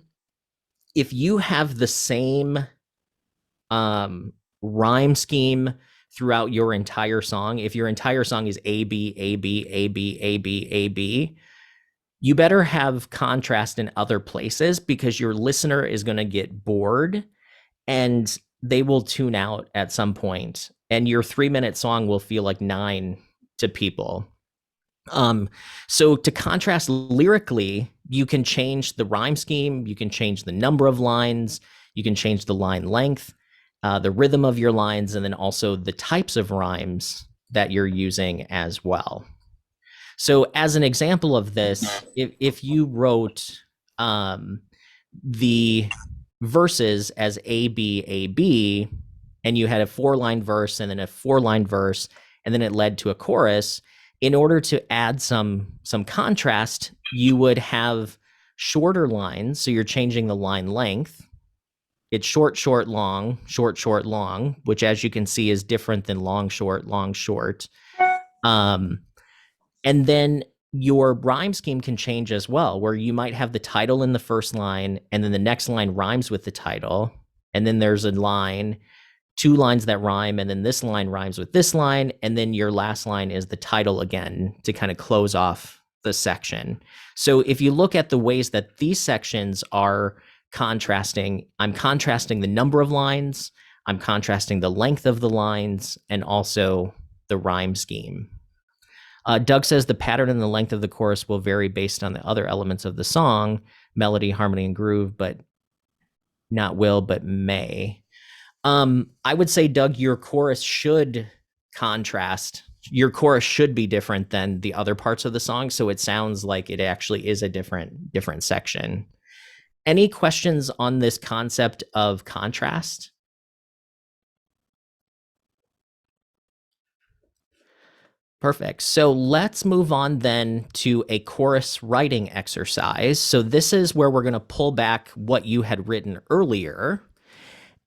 S1: If you have the same rhyme scheme throughout your entire song, if your entire song is A, B, A, B, A, B, A, B, A, B, you better have contrast in other places, because your listener is going to get bored and they will tune out at some point, and your 3-minute song will feel like 9 to people. So to contrast lyrically, you can change the rhyme scheme, you can change the number of lines, you can change the line length, the rhythm of your lines, and then also the types of rhymes that you're using as well. So as an example of this, if you wrote the verses as A, B, A, B, and you had a 4-line verse and then a 4-line verse, and then it led to a chorus, in order to add some contrast, you would have shorter lines. So you're changing the line length. It's short, short, long, short, short, long, which, as you can see, is different than long, short, long, short. And then your rhyme scheme can change as well, where you might have the title in the first line, and then the next line rhymes with the title. And then there's a line, 2 lines that rhyme, and then this line rhymes with this line. And then your last line is the title again to kind of close off the section. So if you look at the ways that these sections are contrasting, I'm contrasting the number of lines, I'm contrasting the length of the lines, and also the rhyme scheme. Doug says the pattern and the length of the chorus will vary based on the other elements of the song, melody, harmony, and groove, but not will, but may. I would say, Doug, your chorus should contrast. Your chorus should be different than the other parts of the song, so it sounds like it actually is a different section. Any questions on this concept of contrast? Perfect. So let's move on then to a chorus writing exercise. So this is where we're going to pull back what you had written earlier.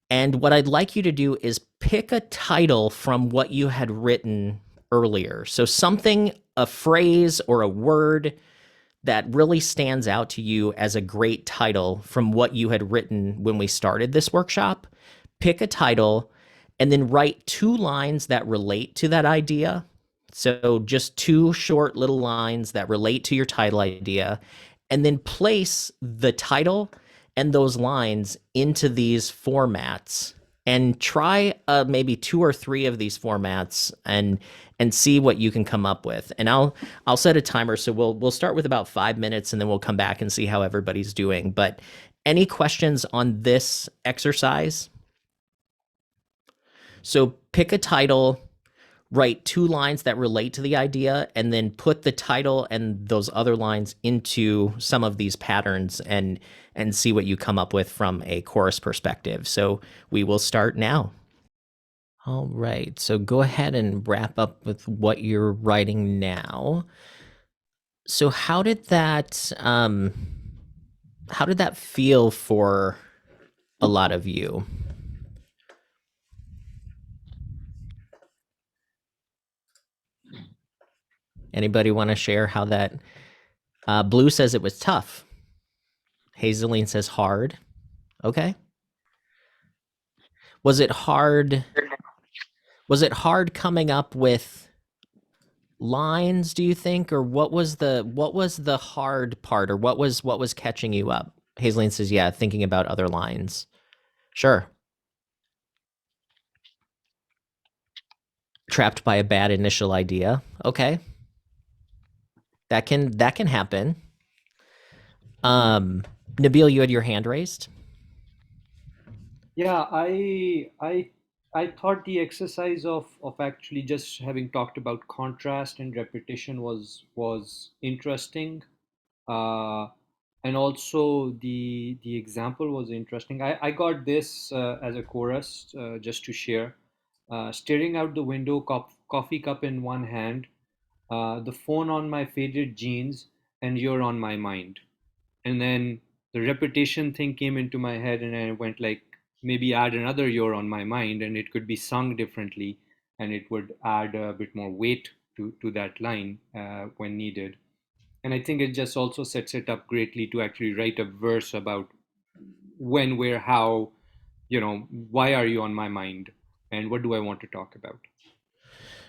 S1: And what I'd like you to do is pick a title from what you had written earlier. So something, a phrase or a word that really stands out to you as a great title from what you had written when we started this workshop. Pick a title and then write 2 lines that relate to that idea. So just 2 short little lines that relate to your title idea, and then place the title and those lines into these formats, and try maybe 2 or 3 of these formats and see what you can come up with. And I'll set a timer, so we'll start with about 5 minutes, and then we'll come back and see how everybody's doing. But any questions on this exercise? So pick a title, write 2 lines that relate to the idea, and then put the title and those other lines into some of these patterns and see what you come up with from a chorus perspective. So we will start now. All right, so go ahead and wrap up with what you're writing now. So how did that feel for a lot of you? Anybody want to share how that? Blue says it was tough. Hazeline says hard. Okay. Was it hard Was it hard coming up with lines, do you think, or what was the hard part, or what was catching you up? Hazeline says, yeah, thinking about other lines. Sure. Trapped by a bad initial idea. Okay. That can happen. Nabil, you had your hand raised.
S6: Yeah, I thought the exercise of actually just having talked about contrast and repetition was interesting. Uh, and also the example was interesting. I got this as a chorus just to share. Staring out the window, coffee cup in one hand, the phone on my faded jeans, and you're on my mind. And then the repetition thing came into my head, and I went like, maybe add another you're on my mind, and it could be sung differently, and it would add a bit more weight to that line when needed. And I think it just also sets it up greatly to actually write a verse about when, where, how, why are you on my mind, and what do I want to talk about.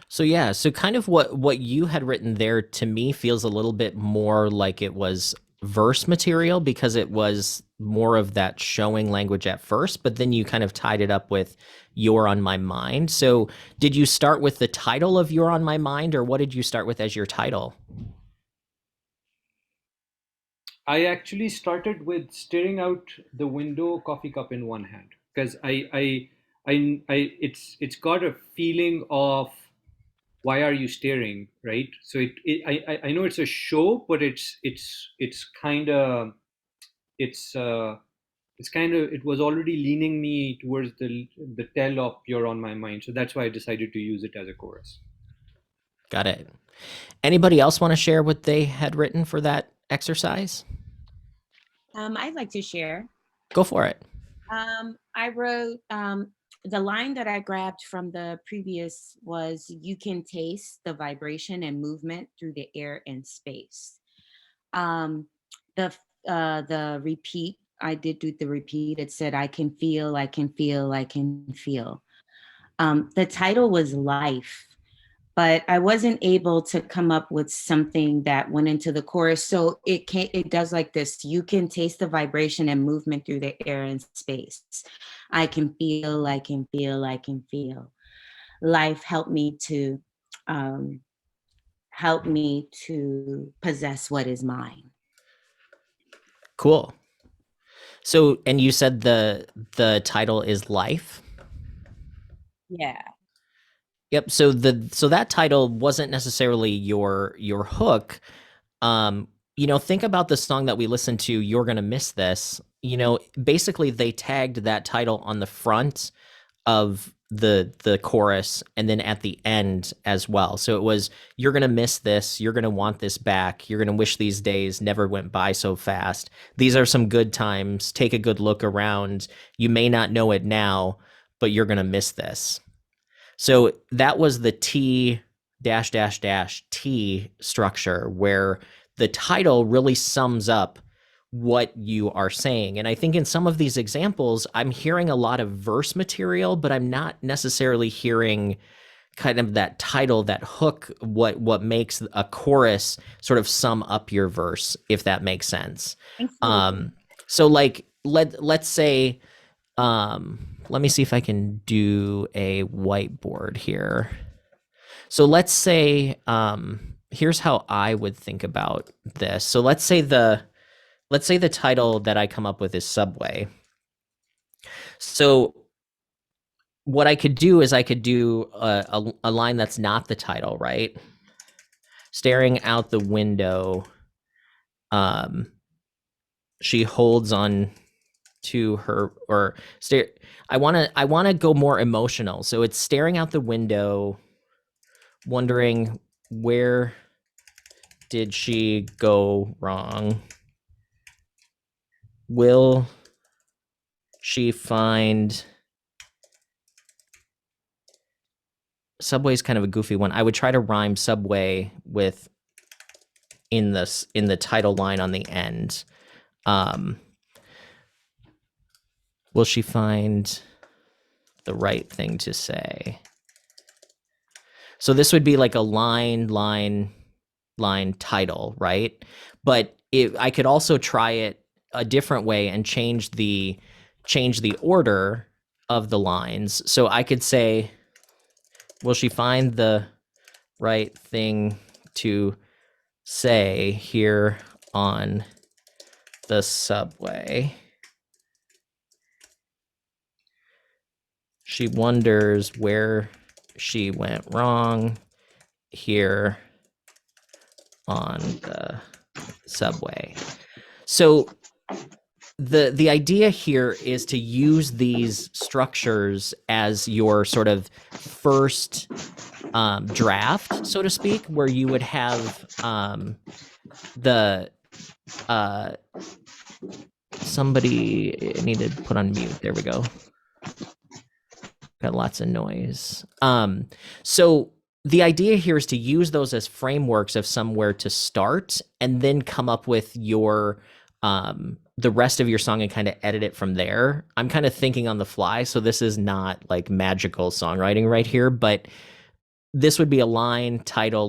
S1: So yeah, so kind of what you had written there to me feels a little bit more like it was verse material, because it was more of that showing language at first, but then you kind of tied it up with "You're on my mind." So did you start with the title of "You're on my mind," or what did you start with as your title?
S6: I actually started with staring out the window, coffee cup in one hand, because it's got a feeling of why are you staring, right? So I know it's a show, but it's kind of it's it was already leaning me towards the tell of you're on my mind, so that's why I decided to use it as a chorus.
S1: Got it. Anybody else want to share what they had written for that exercise?
S10: I'd like to share.
S1: Go for it.
S10: I wrote the line that I grabbed from the previous was, "You can taste the vibration and movement through the air and space." Um, the repeat, I did do the repeat. It said, "I can feel, I can feel, I can feel." The title was "Life," but I wasn't able to come up with something that went into the chorus. So it does like this: "You can taste the vibration and movement through the air and space. I can feel, I can feel, I can feel. Life um, help me to possess what is mine."
S1: Cool. So, and you said the title is "Life"?
S10: Yeah.
S1: Yep. So that title wasn't necessarily your hook. Think about the song that we listened to, "You're Gonna Miss This." Basically they tagged that title on the front of the chorus and then at the end as well. So it was, "You're gonna miss this, you're gonna want this back, you're gonna wish these days never went by so fast. These are some good times, take a good look around. You may not know it now, but you're gonna miss this." So that was the T dash dash dash T structure, where the title really sums up what you are saying. And I think in some of these examples, I'm hearing a lot of verse material, but I'm not necessarily hearing kind of that title, that hook, what makes a chorus sort of sum up your verse, if that makes sense. So like let's say, let me see if I can do a whiteboard here. So let's say, here's how I would think about this. So let's say the title that I come up with is Subway. So what I could do is I could do a line that's not the title, right? Staring out the window, she holds on to her, or stare. I want to go more emotional. So it's staring out the window, wondering, where did she go wrong? Will she find... Subway's kind of a goofy one. I would try to rhyme Subway with in the title line on the end. Will she find the right thing to say? So this would be like a line title, right? But I could also try it a different way and change the order of the lines. So I could say, will she find the right thing to say here on the subway? She wonders where she went wrong here on the subway. So the idea here is to use these structures as your sort of first draft, so to speak, where you would have the somebody needed to put on mute. There we go. Got lots of noise. So the idea here is to use those as frameworks of somewhere to start, and then come up with your the rest of your song and kind of edit it from there. I'm kind of thinking on the fly, so this is not like magical songwriting right here, but this would be a line title,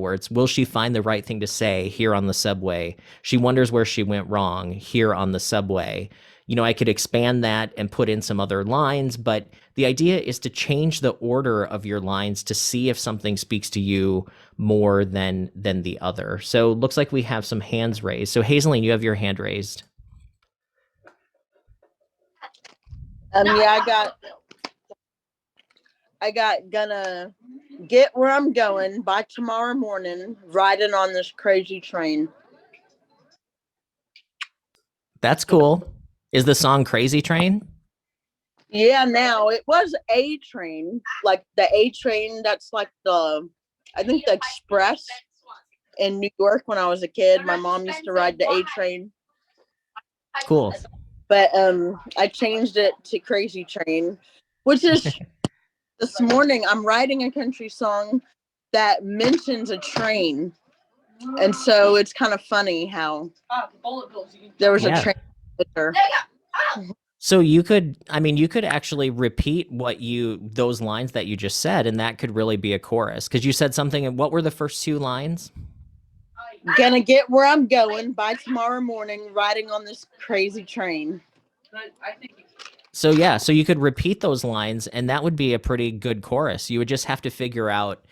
S1: where it's, will she find the right thing to say here on the subway? She wonders where she went wrong here on the subway. You know, I could expand that and put in some other lines, but the idea is to change the order of your lines to see if something speaks to you more than the other. So looks like we have some hands raised. So Hazeline, you have your hand raised.
S4: Yeah, I got gonna get where I'm going by tomorrow morning, riding on this crazy train.
S1: That's cool. Is the song Crazy Train?
S4: Yeah, now it was A Train, like the A Train. That's like I think the Express in New York when I was a kid. My mom used to ride the A Train.
S1: Cool.
S4: But I changed it to Crazy Train, which is this morning I'm writing a country song that mentions a train. And so it's kind of funny how there was a train there.
S1: So you could actually repeat those lines that you just said, and that could really be a chorus. Because you said something, and what were the first two lines?
S4: Gonna get where I'm going by tomorrow morning, riding on this crazy train.
S1: So yeah, so you could repeat those lines, and that would be a pretty good chorus. You would just have to figure out,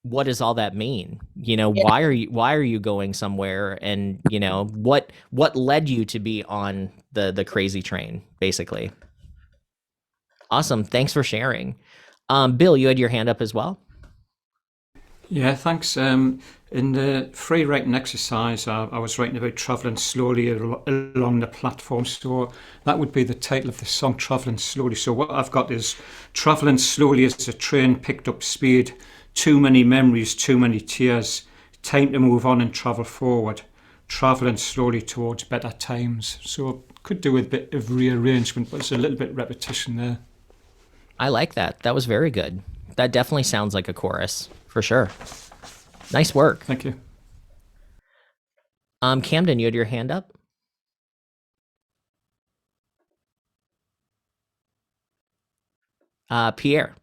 S1: what does all that mean? You know,
S4: Yeah.
S1: why are you going somewhere? And, you know, what led you to be on the crazy train, basically. Awesome. Thanks for sharing. Bill, you had your hand up as well.
S11: Yeah, thanks. In the free writing exercise, I was writing about travelling slowly along the platform. So that would be the title of the song, Travelling Slowly. So what I've got is, travelling slowly as a train picked up speed. Too many memories, too many tears. Time to move on and travel forward. Travelling slowly towards better times. So could do with a bit of rearrangement, but there's a little bit of repetition there.
S1: I like that. That was very good. That definitely sounds like a chorus, for sure. Nice work.
S11: Thank you.
S1: Camden, you had your hand up? Pierre.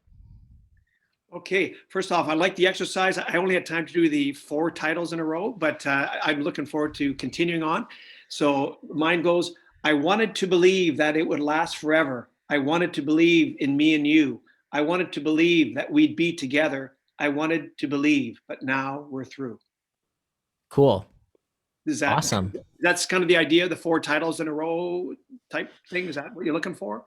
S2: Okay, first off, I like the exercise. I only had time to do the 4 titles in a row, but I'm looking forward to continuing on. So mine goes, I wanted to believe that it would last forever. I wanted to believe in me and you. I wanted to believe that we'd be together. I wanted to believe, but now we're through.
S1: Cool.
S2: Is that
S1: awesome?
S2: That's kind of the idea, the 4 titles in a row type thing. Is that what you're looking for?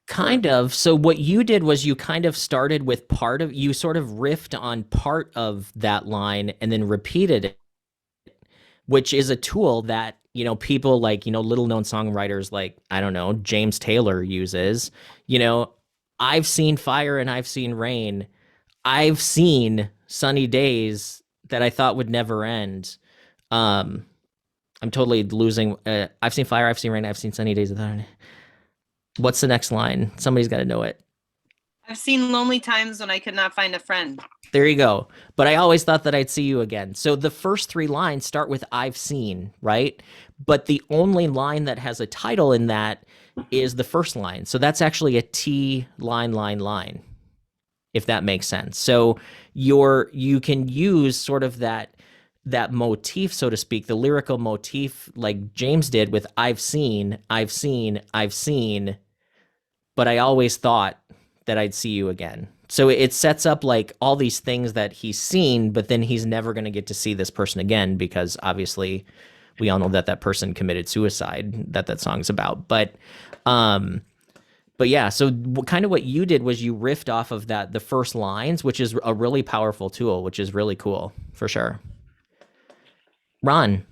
S1: Kind of. So what you did was you kind of started with you sort of riffed on part of that line and then repeated it, which is a tool that, you know, people like, you know, little known songwriters like, I don't know, James Taylor uses. You know, I've seen fire and I've seen rain. I've seen sunny days that I thought would never end. I'm totally losing. I've seen fire, I've seen rain, I've seen sunny days without it. What's the next line? Somebody's got to know it.
S9: I've seen lonely times when I could not find a friend.
S1: There you go. But I always thought that I'd see you again. So the first 3 lines start with I've seen, right? But the only line that has a title in that is the first line. So that's actually a T line. if that makes sense. So you can use sort of that motif, so to speak, the lyrical motif, like James did with I've seen, but I always thought that I'd see you again. So it sets up like all these things that he's seen, but then he's never going to get to see this person again, because obviously we all know that that person committed suicide, that song's about. But yeah, so kind of what you did was you riffed off of the first lines, which is a really powerful tool, which is really cool for sure. Ron.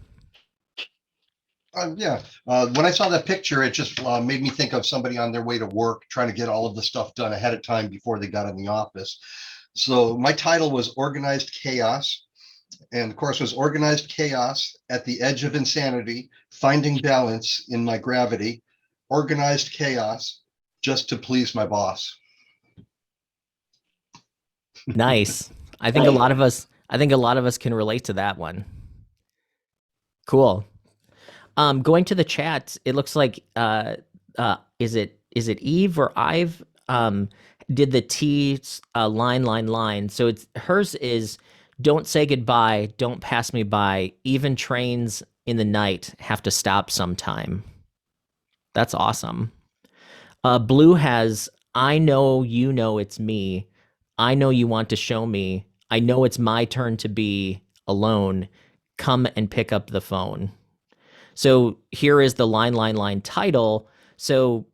S8: Yeah. When I saw that picture, it just made me think of somebody on their way to work trying to get all of the stuff done ahead of time before they got in the office. So my title was Organized Chaos. And the course was Organized Chaos at the Edge of Insanity, Finding Balance in My Gravity, Organized Chaos just to please my boss.
S1: Nice. I think a lot of us can relate to that one. Cool. Going to the chat, it looks like is it Eve or Ive did the T line. So it's hers is don't say goodbye, don't pass me by. Even trains in the night have to stop sometime. That's awesome. Blue has I know you know it's me. I know you want to show me. I know it's my turn to be alone. Come and pick up the phone. So here is the line title. So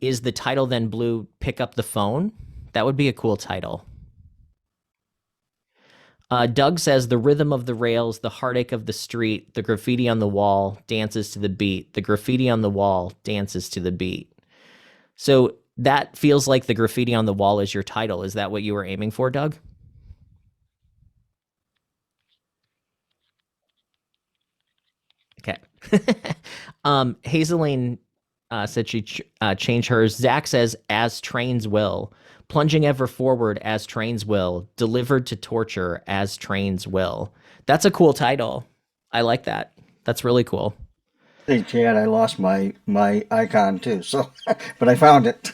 S1: is the title then Blue, Pick Up the Phone? That would be a cool title. Doug says the rhythm of the rails, the heartache of the street, the graffiti on the wall dances to the beat. The graffiti on the wall dances to the beat. So that feels like the graffiti on the wall is your title. Is that what you were aiming for, Doug? Okay. Hazeline said she changed hers. Zach says, as trains will. Plunging ever forward as trains will. Delivered to torture as trains will. That's a cool title. I like that. That's really cool.
S12: Hey, Chad, I lost my icon too, so but I found it.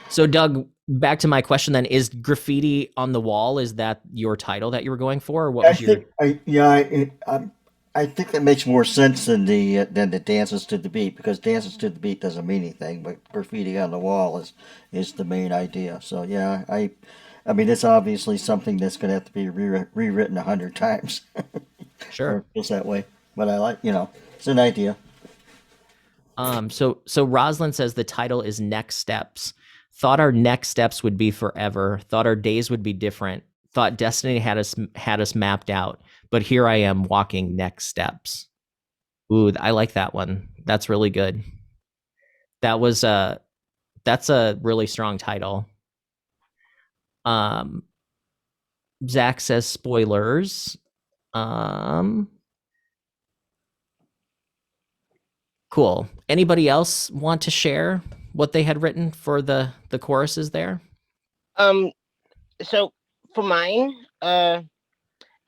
S1: So, Doug, back to my question then, is graffiti on the wall, is that your title that you were going for? Or what was
S12: I think that makes more sense than the dances to the beat, because dances to the beat doesn't mean anything, but graffiti on the wall is the main idea. So yeah, I mean it's obviously something that's going to have to be rewritten 100 times.
S1: Sure,
S12: it feels that way, but I like it's an idea.
S1: So Rosalind says the title is Next Steps. Thought our next steps would be forever. Thought our days would be different. Thought destiny had us mapped out. But here I am walking next steps. Ooh, I like that one. That's really good. That's a really strong title. Zach says spoilers. Cool. Anybody else want to share what they had written for the choruses there?
S3: So for mine,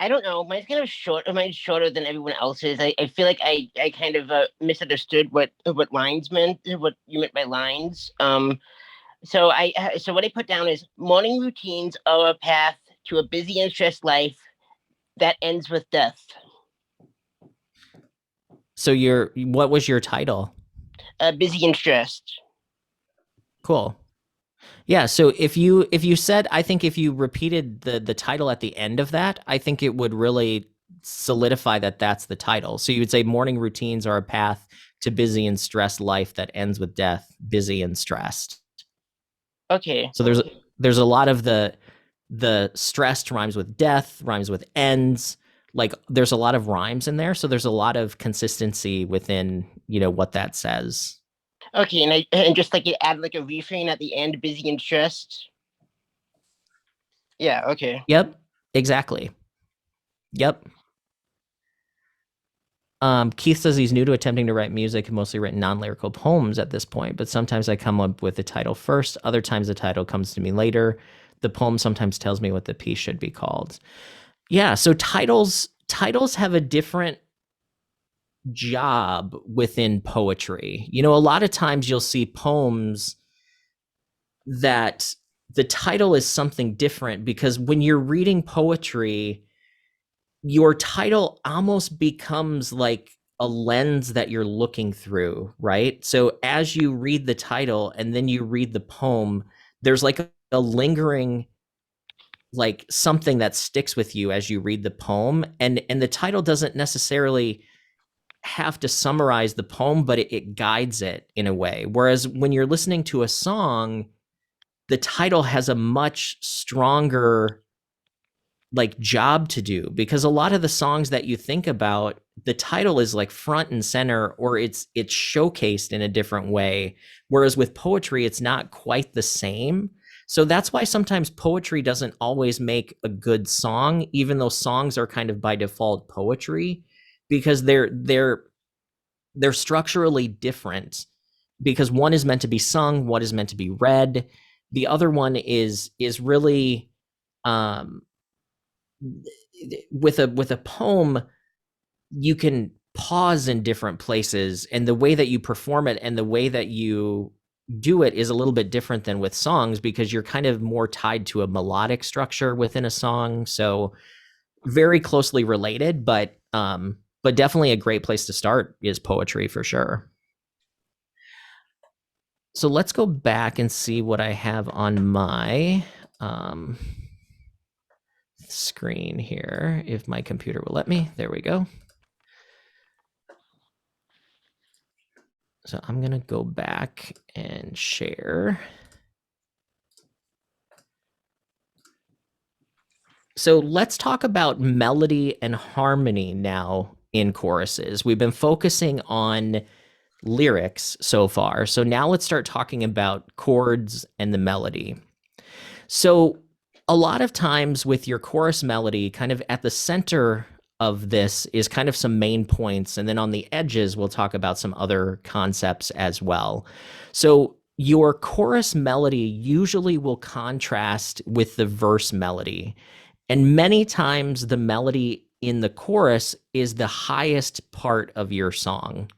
S3: I don't know. Mine's kind of short. Mine's shorter than everyone else's. I feel like I kind of misunderstood what lines meant. What you meant by lines. So what I put down is morning routines are a path to a busy and stressed life that ends with death.
S1: So what was your title?
S3: Busy and stressed.
S1: Cool. Yeah, so if you said, I think if you repeated the title at the end of that, I think it would really solidify that that's the title. So you would say morning routines are a path to busy and stressed life that ends with death, busy and stressed.
S3: Okay.
S1: So there's a lot of the stressed rhymes with death, rhymes with ends. Like there's a lot of rhymes in there, so there's a lot of consistency within, what that says.
S3: Okay, and just like you add like a refrain at the end, busy and stressed. Yeah, okay.
S1: Yep, exactly. Yep. Keith says he's new to attempting to write music and mostly written non-lyrical poems at this point, but sometimes I come up with the title first. Other times the title comes to me later. The poem sometimes tells me what the piece should be called. Yeah, so titles have a different job within poetry. A lot of times you'll see poems that the title is something different, because when you're reading poetry, your title almost becomes like a lens that you're looking through, right? So as you read the title and then you read the poem, there's like a lingering, like something that sticks with you as you read the poem, and the title doesn't necessarily have to summarize the poem, but it guides it in a way. Whereas when you're listening to a song, the title has a much stronger like job to do, because a lot of the songs that you think about, the title is like front and center, or it's showcased in a different way, whereas with poetry it's not quite the same. So that's why sometimes poetry doesn't always make a good song, even though songs are kind of by default poetry, because they're structurally different, because one is meant to be sung, one is meant to be read, the other one is really um with a poem, you can pause in different places, and the way that you perform it and the way that you do it is a little bit different than with songs, because you're kind of more tied to a melodic structure within a song. So very closely related, but definitely a great place to start is poetry for sure. So let's go back and see what I have on my screen here, if my computer will let me. There we go. So I'm going to go back and share. So let's talk about melody and harmony now in choruses. We've been focusing on lyrics so far. So now let's start talking about chords and the melody. So a lot of times with your chorus melody, kind of at the center of this is kind of some main points, and then on the edges we'll talk about some other concepts as well. So your chorus melody usually will contrast with the verse melody, and many times the melody in the chorus is the highest part of your song.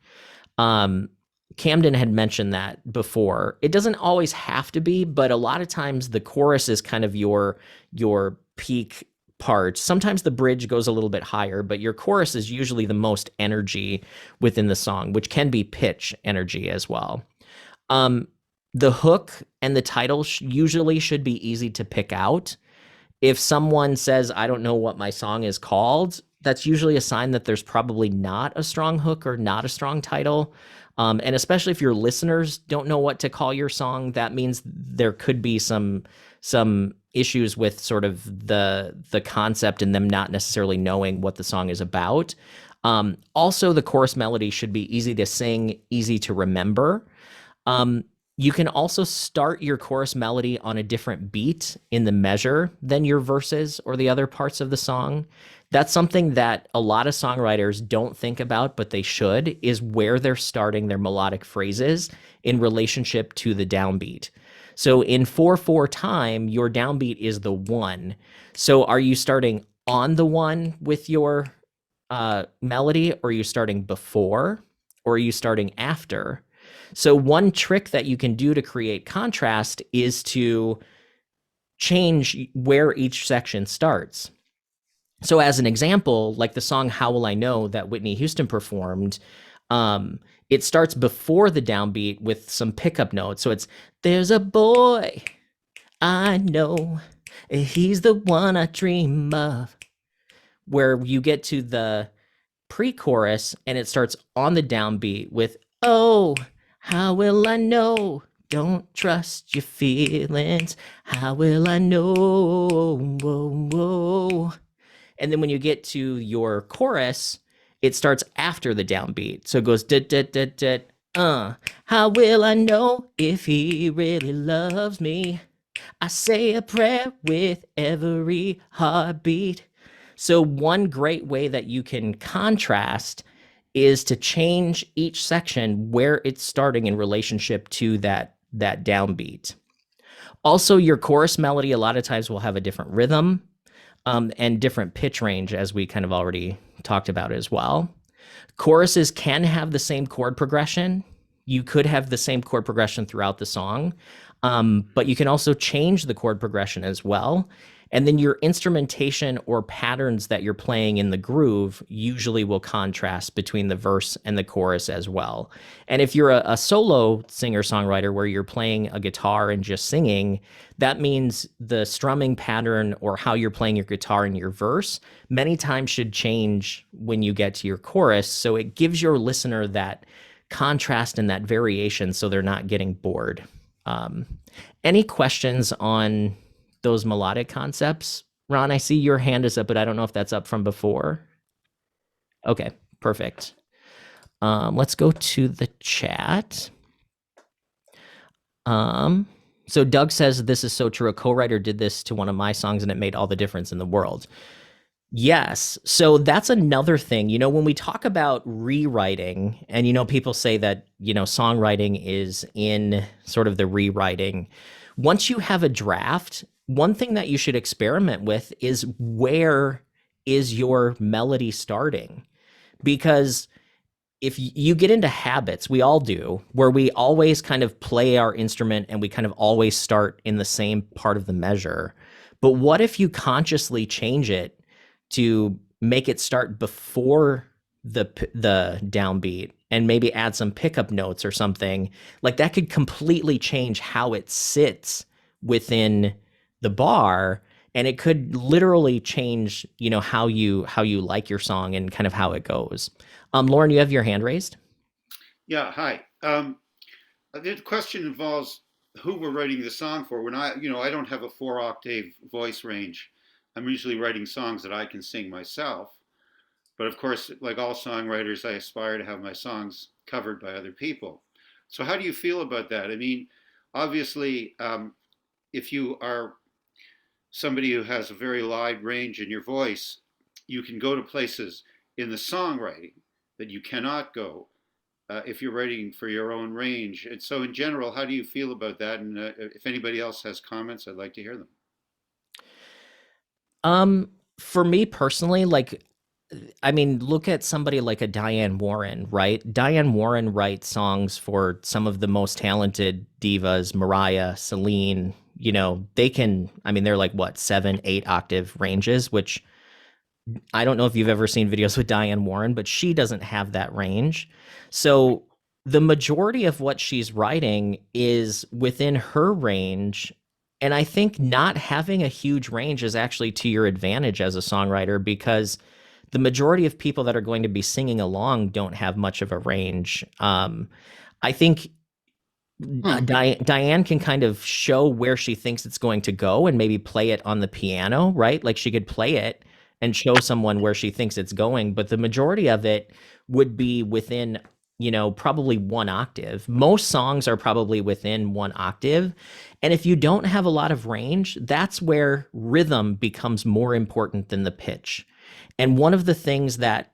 S1: Camden had mentioned that before. It doesn't always have to be, but a lot of times the chorus is kind of your peak part. Sometimes the bridge goes a little bit higher, but your chorus is usually the most energy within the song, which can be pitch energy as well. The hook and the title usually should be easy to pick out. If someone says, I don't know what my song is called, that's usually a sign that there's probably not a strong hook or not a strong title. And especially if your listeners don't know what to call your song, that means there could be some issues with sort of the concept and them not necessarily knowing what the song is about. Also, the chorus melody should be easy to sing, easy to remember. You can also start your chorus melody on a different beat in the measure than your verses or the other parts of the song. That's something that a lot of songwriters don't think about, but they should, is where they're starting their melodic phrases in relationship to the downbeat. So in 4/4 time, your downbeat is the 1. So are you starting on the 1 with your melody, or are you starting before, or are you starting after? So one trick that you can do to create contrast is to change where each section starts. So as an example, like the song How Will I Know that Whitney Houston performed, it starts before the downbeat with some pickup notes. So it's, there's a boy I know, he's the one I dream of, where you get to the pre-chorus and it starts on the downbeat with, oh, how will I know? Don't trust your feelings. How will I know? Whoa, whoa. And then when you get to your chorus, it starts after the downbeat. So it goes, how will I know if he really loves me? I say a prayer with every heartbeat. So one great way that you can contrast is to change each section where it's starting in relationship to that downbeat. Also, your chorus melody a lot of times will have a different rhythm and different pitch range, as we kind of already talked about as well. Choruses can have the same chord progression. You could have the same chord progression throughout the song. But you can also change the chord progression as well. And then your instrumentation or patterns that you're playing in the groove usually will contrast between the verse and the chorus as well. And if you're a solo singer-songwriter where you're playing a guitar and just singing, that means the strumming pattern or how you're playing your guitar in your verse many times should change when you get to your chorus. So it gives your listener that contrast and that variation so they're not getting bored. Any questions on those melodic concepts? Ron, I see your hand is up, but I don't know if that's up from before. Okay, perfect. Let's go to the chat. So Doug says, this is so true. A co-writer did this to one of my songs and it made all the difference in the world. Yes. So that's another thing. When we talk about rewriting, and people say that, songwriting is in sort of the rewriting. Once you have a draft, one thing that you should experiment with is where is your melody starting? Because if you get into habits, we all do, where we always kind of play our instrument and we kind of always start in the same part of the measure. But what if you consciously change it to make it start before the downbeat and maybe add some pickup notes or something? Like that could completely change how it sits within the bar, and it could literally change, how you like your song and kind of how it goes. Lauren, you have your hand raised.
S5: Yeah, hi. The question involves who we're writing the song for. When I don't have a 4-octave voice range. I'm usually writing songs that I can sing myself. But of course, like all songwriters, I aspire to have my songs covered by other people. So how do you feel about that? I mean, obviously, if you are somebody who has a very wide range in your voice, you can go to places in the songwriting that you cannot go if you're writing for your own range. And so in general, how do you feel about that? And if anybody else has comments, I'd like to hear them.
S1: For me personally, look at somebody like a Diane Warren, right? Diane Warren writes songs for some of the most talented divas, Mariah, Celine. They're like what, 7-8 octave ranges, which I don't know if you've ever seen videos with Diane Warren, but she doesn't have that range. So the majority of what she's writing is within her range. And I think not having a huge range is actually to your advantage as a songwriter, because the majority of people that are going to be singing along don't have much of a range. I think Diane can kind of show where she thinks it's going to go and maybe play it on the piano, right? Like she could play it and show someone where she thinks it's going, but the majority of it would be within, probably 1 octave. Most songs are probably within 1 octave. And if you don't have a lot of range, that's where rhythm becomes more important than the pitch. And one of the things that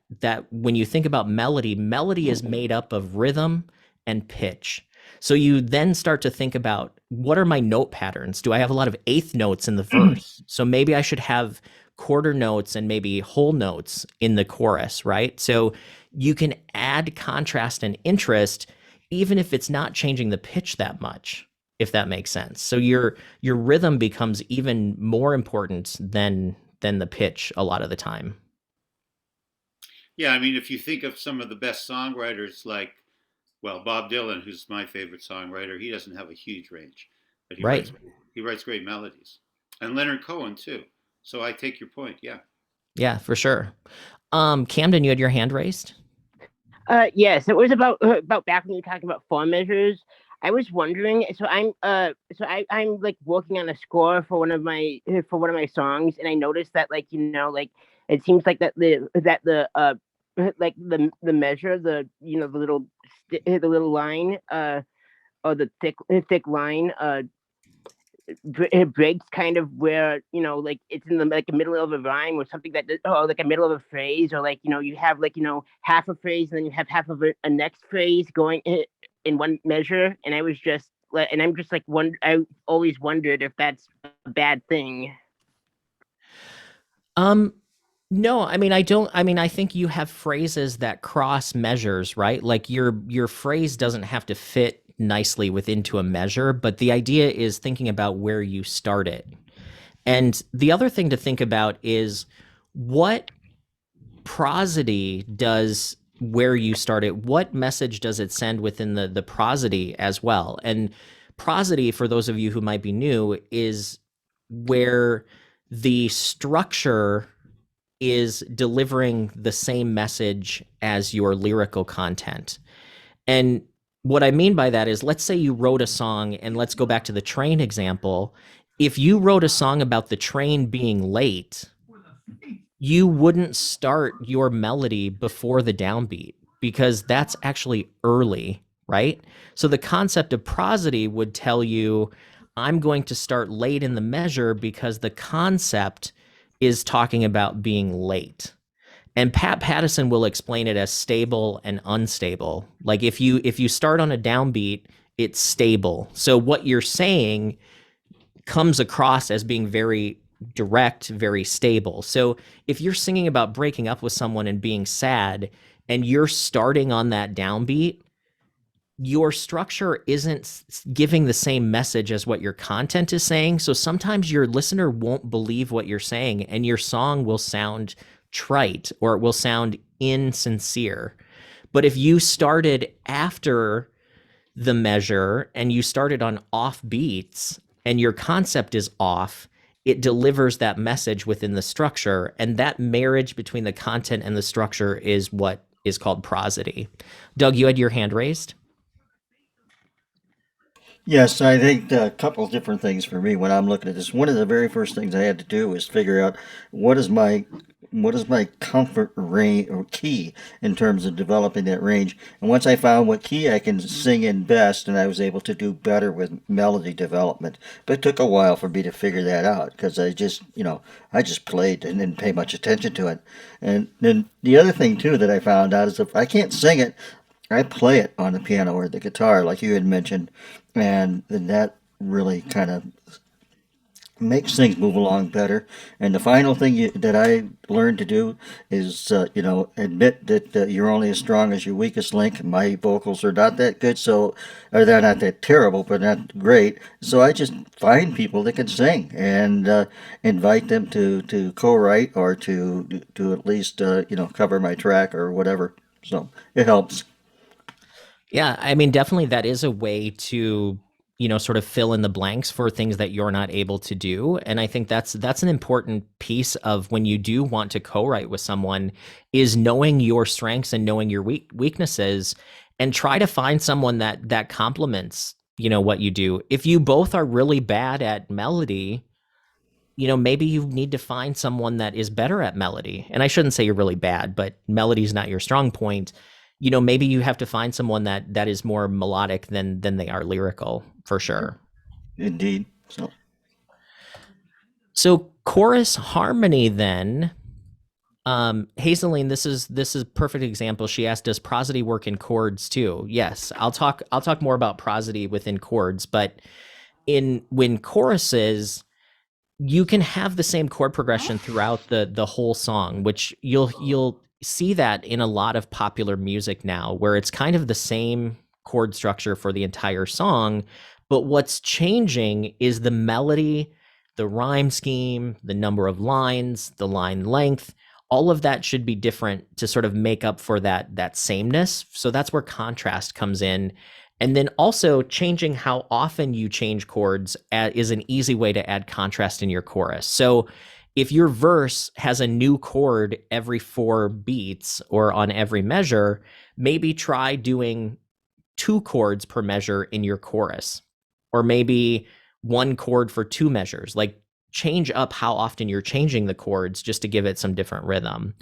S1: when you think about melody is made up of rhythm and pitch. So you then start to think about, what are my note patterns? Do I have a lot of eighth notes in the verse? So maybe I should have quarter notes and maybe whole notes in the chorus, right? So you can add contrast and interest even if it's not changing the pitch that much, if that makes sense. So your rhythm becomes even more important than the pitch a lot of the time.
S5: Yeah, I mean, if you think of some of the best songwriters, like, well, Bob Dylan, who's my favorite songwriter, he doesn't have a huge range, but
S1: Right.
S5: He writes great melodies, and Leonard Cohen too. So I take your point. Yeah.
S1: Yeah, for sure. Camden, you had your hand raised.
S3: Yes, it was about back when you were talking about form measures. I was wondering. So I'm like working on a score for one of my songs, and I noticed that it seems like the measure, the little line or the thick line it breaks kind of where it's in the middle of a rhyme or something or like a middle of a phrase, or you have half a phrase and then you have half of a next phrase going in one measure, and I'm just like I always wondered if that's a bad thing.
S1: No, I think you have phrases that cross measures, right? Like your phrase doesn't have to fit nicely into a measure, but the idea is thinking about where you start it. And the other thing to think about is what prosody does where you start it. What message does it send within the prosody as well? And prosody, for those of you who might be new, is where the structure is delivering the same message as your lyrical content. And what I mean by that is, let's say you wrote a song, and let's go back to the train example. If you wrote a song about the train being late, you wouldn't start your melody before the downbeat, because that's actually early, right? So the concept of prosody would tell you, I'm going to start late in the measure because the concept is talking about being late. And Pat Pattison will explain it as stable and unstable. Like if you start on a downbeat, it's stable. So what you're saying comes across as being very direct, very stable. So if you're singing about breaking up with someone and being sad, and you're starting on that downbeat, your structure isn't giving the same message as what your content is saying. So sometimes your listener won't believe what you're saying, and your song will sound trite, or it will sound insincere. But if you started after the measure and you started on off beats and your concept is off, it delivers that message within the structure. And that marriage between the content and the structure is what is called prosody. Doug, you had your hand raised.
S12: Yes, I think a couple of different things for me when I'm looking at this. One of the very first things I had to do is figure out what is my comfort range or key in terms of developing that range. And once I found what key I can sing in best, and I was able to do better with melody development. But it took a while for me to figure that out, because I just played and didn't pay much attention to it. And then the other thing too that I found out is, if I can't sing it, I play it on the piano or the guitar, like you had mentioned, and then that really kind of makes things move along better. And the final thing that I learned to do is, admit that you're only as strong as your weakest link. My vocals are not that good, or they're not that terrible, but not great. So I just find people that can sing and invite them to co-write, or to at least cover my track or whatever. So it helps.
S1: Yeah, I mean, definitely that is a way to, sort of fill in the blanks for things that you're not able to do. And I think that's an important piece of when you do want to co-write with someone, is knowing your strengths and knowing your weaknesses, and try to find someone that complements, what you do. If you both are really bad at melody, maybe you need to find someone that is better at melody. And I shouldn't say you're really bad, but melody is not your strong point. Maybe you have to find someone that is more melodic than they are lyrical, for sure.
S12: Indeed.
S1: So chorus harmony then. Hazeline, this is a perfect example. She asked, does prosody work in chords too? Yes, I'll talk more about prosody within chords, but when choruses, you can have the same chord progression throughout the whole song, which you'll see that in a lot of popular music now, where it's kind of the same chord structure for the entire song, but what's changing is the melody, the rhyme scheme, the number of lines, the line length. All of that should be different to sort of make up for that sameness. So that's where contrast comes in. And then also changing how often you change chords is an easy way to add contrast in your chorus. So if your verse has a new chord every 4 beats or on every measure, maybe try doing 2 chords per measure in your chorus, or maybe 1 chord for 2 measures. Like, change up how often you're changing the chords just to give it some different rhythm.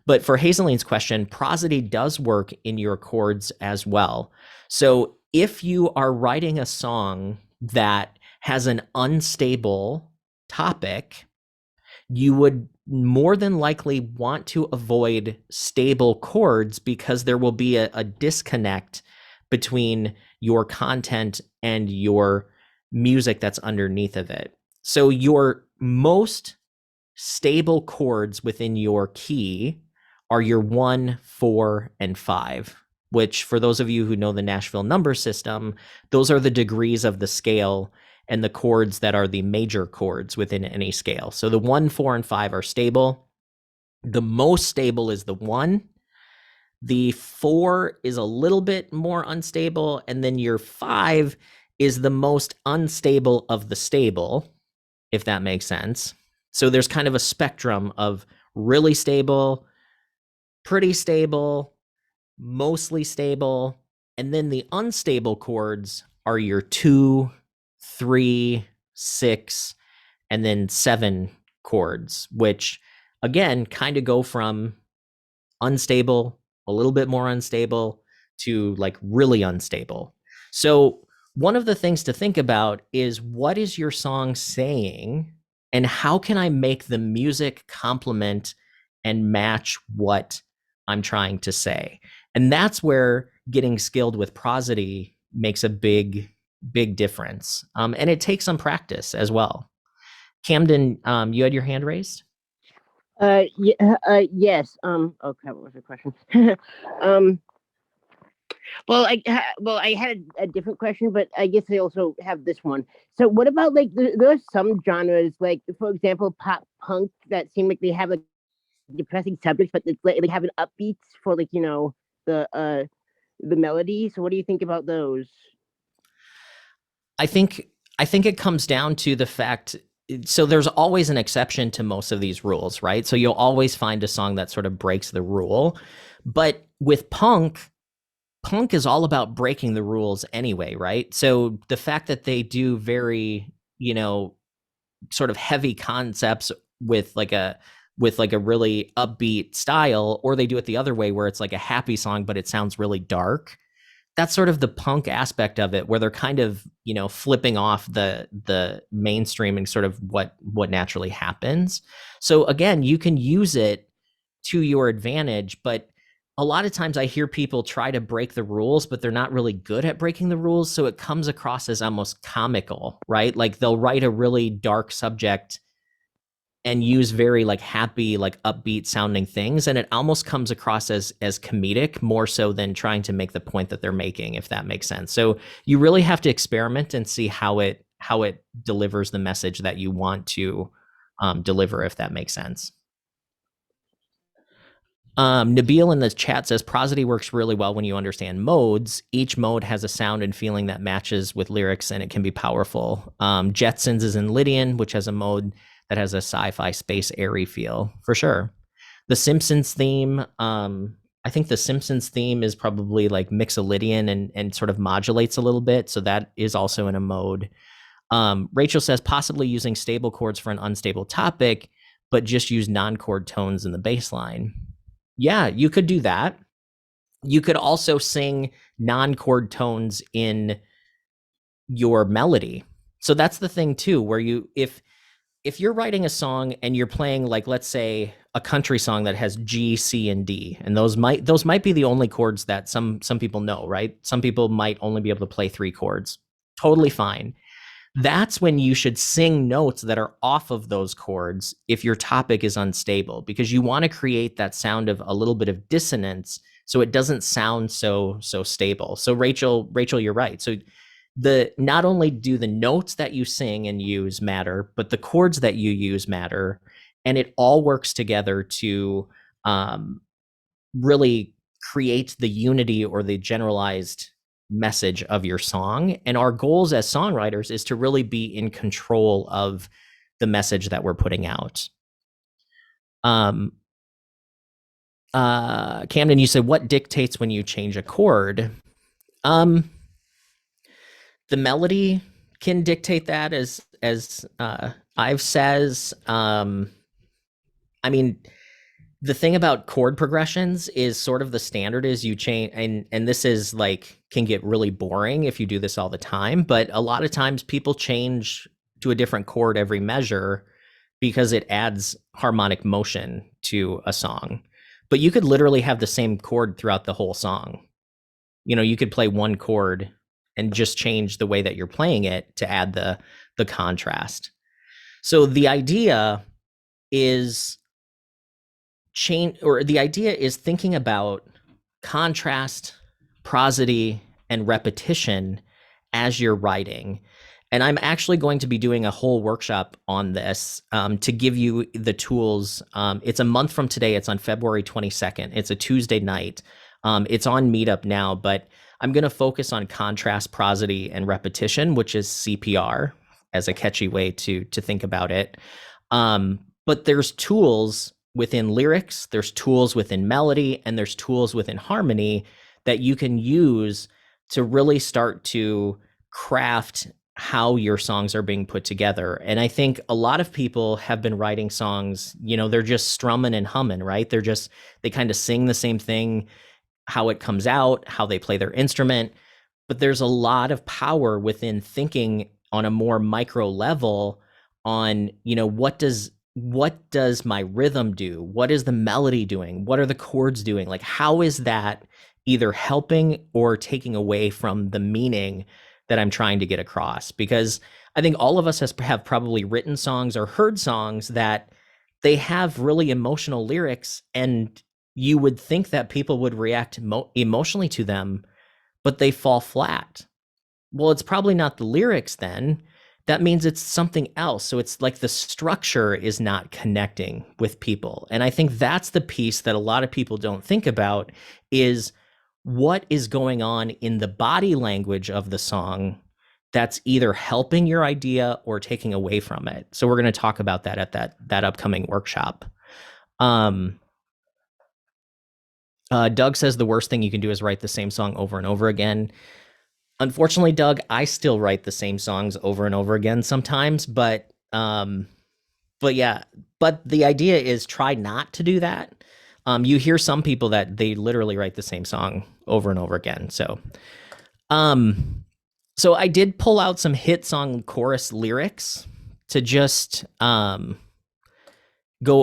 S1: But for Hazeline's question, prosody does work in your chords as well. So if you are writing a song that has an unstable topic, you would more than likely want to avoid stable chords, because there will be a disconnect between your content and your music that's underneath of it. So your most stable chords within your key are your 1, 4, and 5. which for those of you who know the Nashville number system, those are the degrees of the scale and the chords that are the major chords within any scale. So the 1, 4, and 5 are stable. The most stable is the 1. The 4 is a little bit more unstable, and then your 5 is the most unstable of the stable, if that makes sense. So there's kind of a spectrum of really stable, pretty stable, mostly stable, and then the unstable chords are your 2, 3, 6, and then 7 chords, which again kind of go from unstable, a little bit more unstable, to like really unstable. So one of the things to think about is, what is your song saying, and how can I make the music complement and match what I'm trying to say? And that's where getting skilled with prosody makes a big difference. And it takes some practice as well. Camden, you had your hand raised?
S3: Yes. Oh crap, what was the question? Well, I had a different question, but I guess I also have this one. So, what about like there are some genres, like for example, pop punk, that seem like they have like depressing subjects, but it's like they have an upbeats for like the melody. So, what do you think about those?
S1: I think it comes down to the fact, so there's always an exception to most of these rules, right? So you'll always find a song that sort of breaks the rule. But with punk is all about breaking the rules anyway, right? So the fact that they do very, sort of heavy concepts with like a really upbeat style, or they do it the other way where it's like a happy song but it sounds really dark, that's sort of the punk aspect of it, where they're kind of, flipping off the mainstream and sort of what naturally happens. So again, you can use it to your advantage, but a lot of times I hear people try to break the rules, but they're not really good at breaking the rules. So it comes across as almost comical, right? Like they'll write a really dark subject and use very like happy, like upbeat sounding things, and it almost comes across as comedic more so than trying to make the point that they're making, if that makes sense. So you really have to experiment and see how it delivers the message that you want to deliver, if that makes sense. Nabil in the chat says prosody works really well when you understand modes. Each mode has a sound and feeling that matches with lyrics, and it can be powerful. Jetsons is in Lydian, which has a mode that has a sci-fi space airy feel, for sure. The Simpsons theme, I think the Simpsons theme is probably like Mixolydian and sort of modulates a little bit, so that is also in a mode. Rachel says possibly using stable chords for an unstable topic, but just use non-chord tones in the bass line. Yeah, you could do that. You could also sing non-chord tones in your melody. So that's the thing too, where if you're writing a song and you're playing, like, let's say a country song that has G, C, and D, and those might be the only chords that some people know, right? Some people might only be able to play 3 chords. Totally fine. That's when you should sing notes that are off of those chords if your topic is unstable, because you want to create that sound of a little bit of dissonance so it doesn't sound so stable. So Rachel, you're right. So not only do the notes that you sing and use matter, but the chords that you use matter, and it all works together to really create the unity or the generalized message of your song. And our goals as songwriters is to really be in control of the message that we're putting out. Camden, you said, what dictates when you change a chord? The melody can dictate that, as Ive says. I mean, the thing about chord progressions is sort of the standard is you change, and this is like, can get really boring if you do this all the time, but a lot of times people change to a different chord every measure because it adds harmonic motion to a song. But you could literally have the same chord throughout the whole song. You could play one chord and just change the way that you're playing it to add the contrast. So the idea is thinking about contrast prosody, and repetition as you're writing. And I'm actually going to be doing a whole workshop on this to give you the tools. It's a month from today. It's on February 22nd. It's a Tuesday night. It's on Meetup now, but I'm going to focus on contrast, prosody, and repetition, which is CPR as a catchy way to think about it. But there's tools within lyrics, there's tools within melody, and there's tools within harmony that you can use to really start to craft how your songs are being put together. And I think a lot of people have been writing songs, they're just strumming and humming, right? They kind of sing the same thing, how it comes out, how they play their instrument. But there's a lot of power within thinking on a more micro level on, what does my rhythm do? What is the melody doing? What are the chords doing? Like, how is that either helping or taking away from the meaning that I'm trying to get across? Because I think all of us have probably written songs or heard songs that they have really emotional lyrics, and you would think that people would react emotionally to them, but they fall flat. Well, it's probably not the lyrics then. That means it's something else. So it's like the structure is not connecting with people. And I think that's the piece that a lot of people don't think about, is what is going on in the body language of the song that's either helping your idea or taking away from it. So we're going to talk about that at that upcoming workshop. Doug says the worst thing you can do is write the same song over and over again. Unfortunately, Doug, I still write the same songs over and over again sometimes, but the idea is try not to do that. You hear some people that they literally write the same song over and over again. So I did pull out some hit song chorus lyrics to just go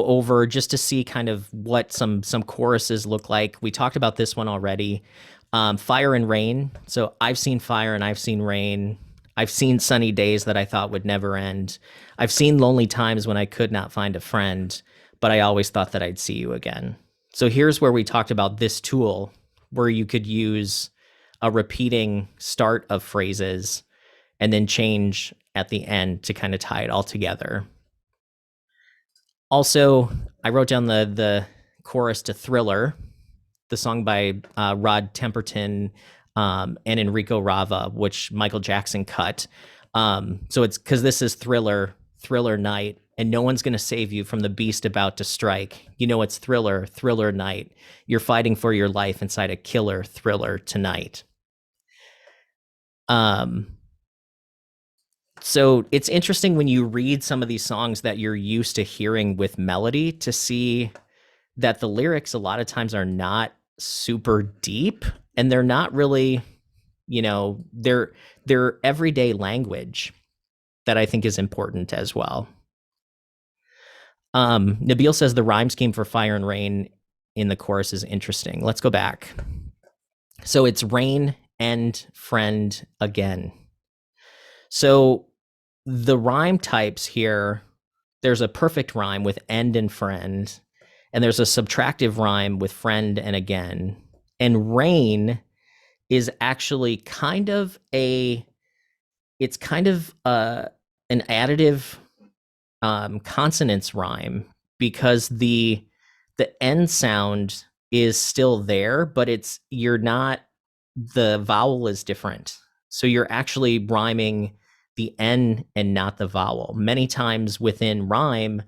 S1: over, just to see kind of what some choruses look like. We talked about this one already. Fire and rain. So I've seen fire and I've seen rain. I've seen sunny days that I thought would never end. I've seen lonely times when I could not find a friend, but I always thought that I'd see you again. So here's where we talked about this tool where you could use a repeating start of phrases and then change at the end to kind of tie it all together. Also, I wrote down the chorus to Thriller, the song by Rod Temperton and Enrico Rava, which Michael Jackson cut. So it's because this is Thriller night, and no one's going to save you from the beast about to strike. It's Thriller night. You're fighting for your life inside a killer thriller tonight. So it's interesting when you read some of these songs that you're used to hearing with melody to see that the lyrics a lot of times are not super deep, and they're not really, they're everyday language that I think is important as well. Nabil says the rhyme scheme for fire and rain in the chorus is interesting. Let's go back. So it's rain and friend again. So the rhyme types here, there's a perfect rhyme with end and friend, and there's a subtractive rhyme with friend and again. And rain is actually kind of an additive consonants rhyme, because the end sound is still there, but the vowel is different. So you're actually rhyming the N and not the vowel. Many times within rhyme,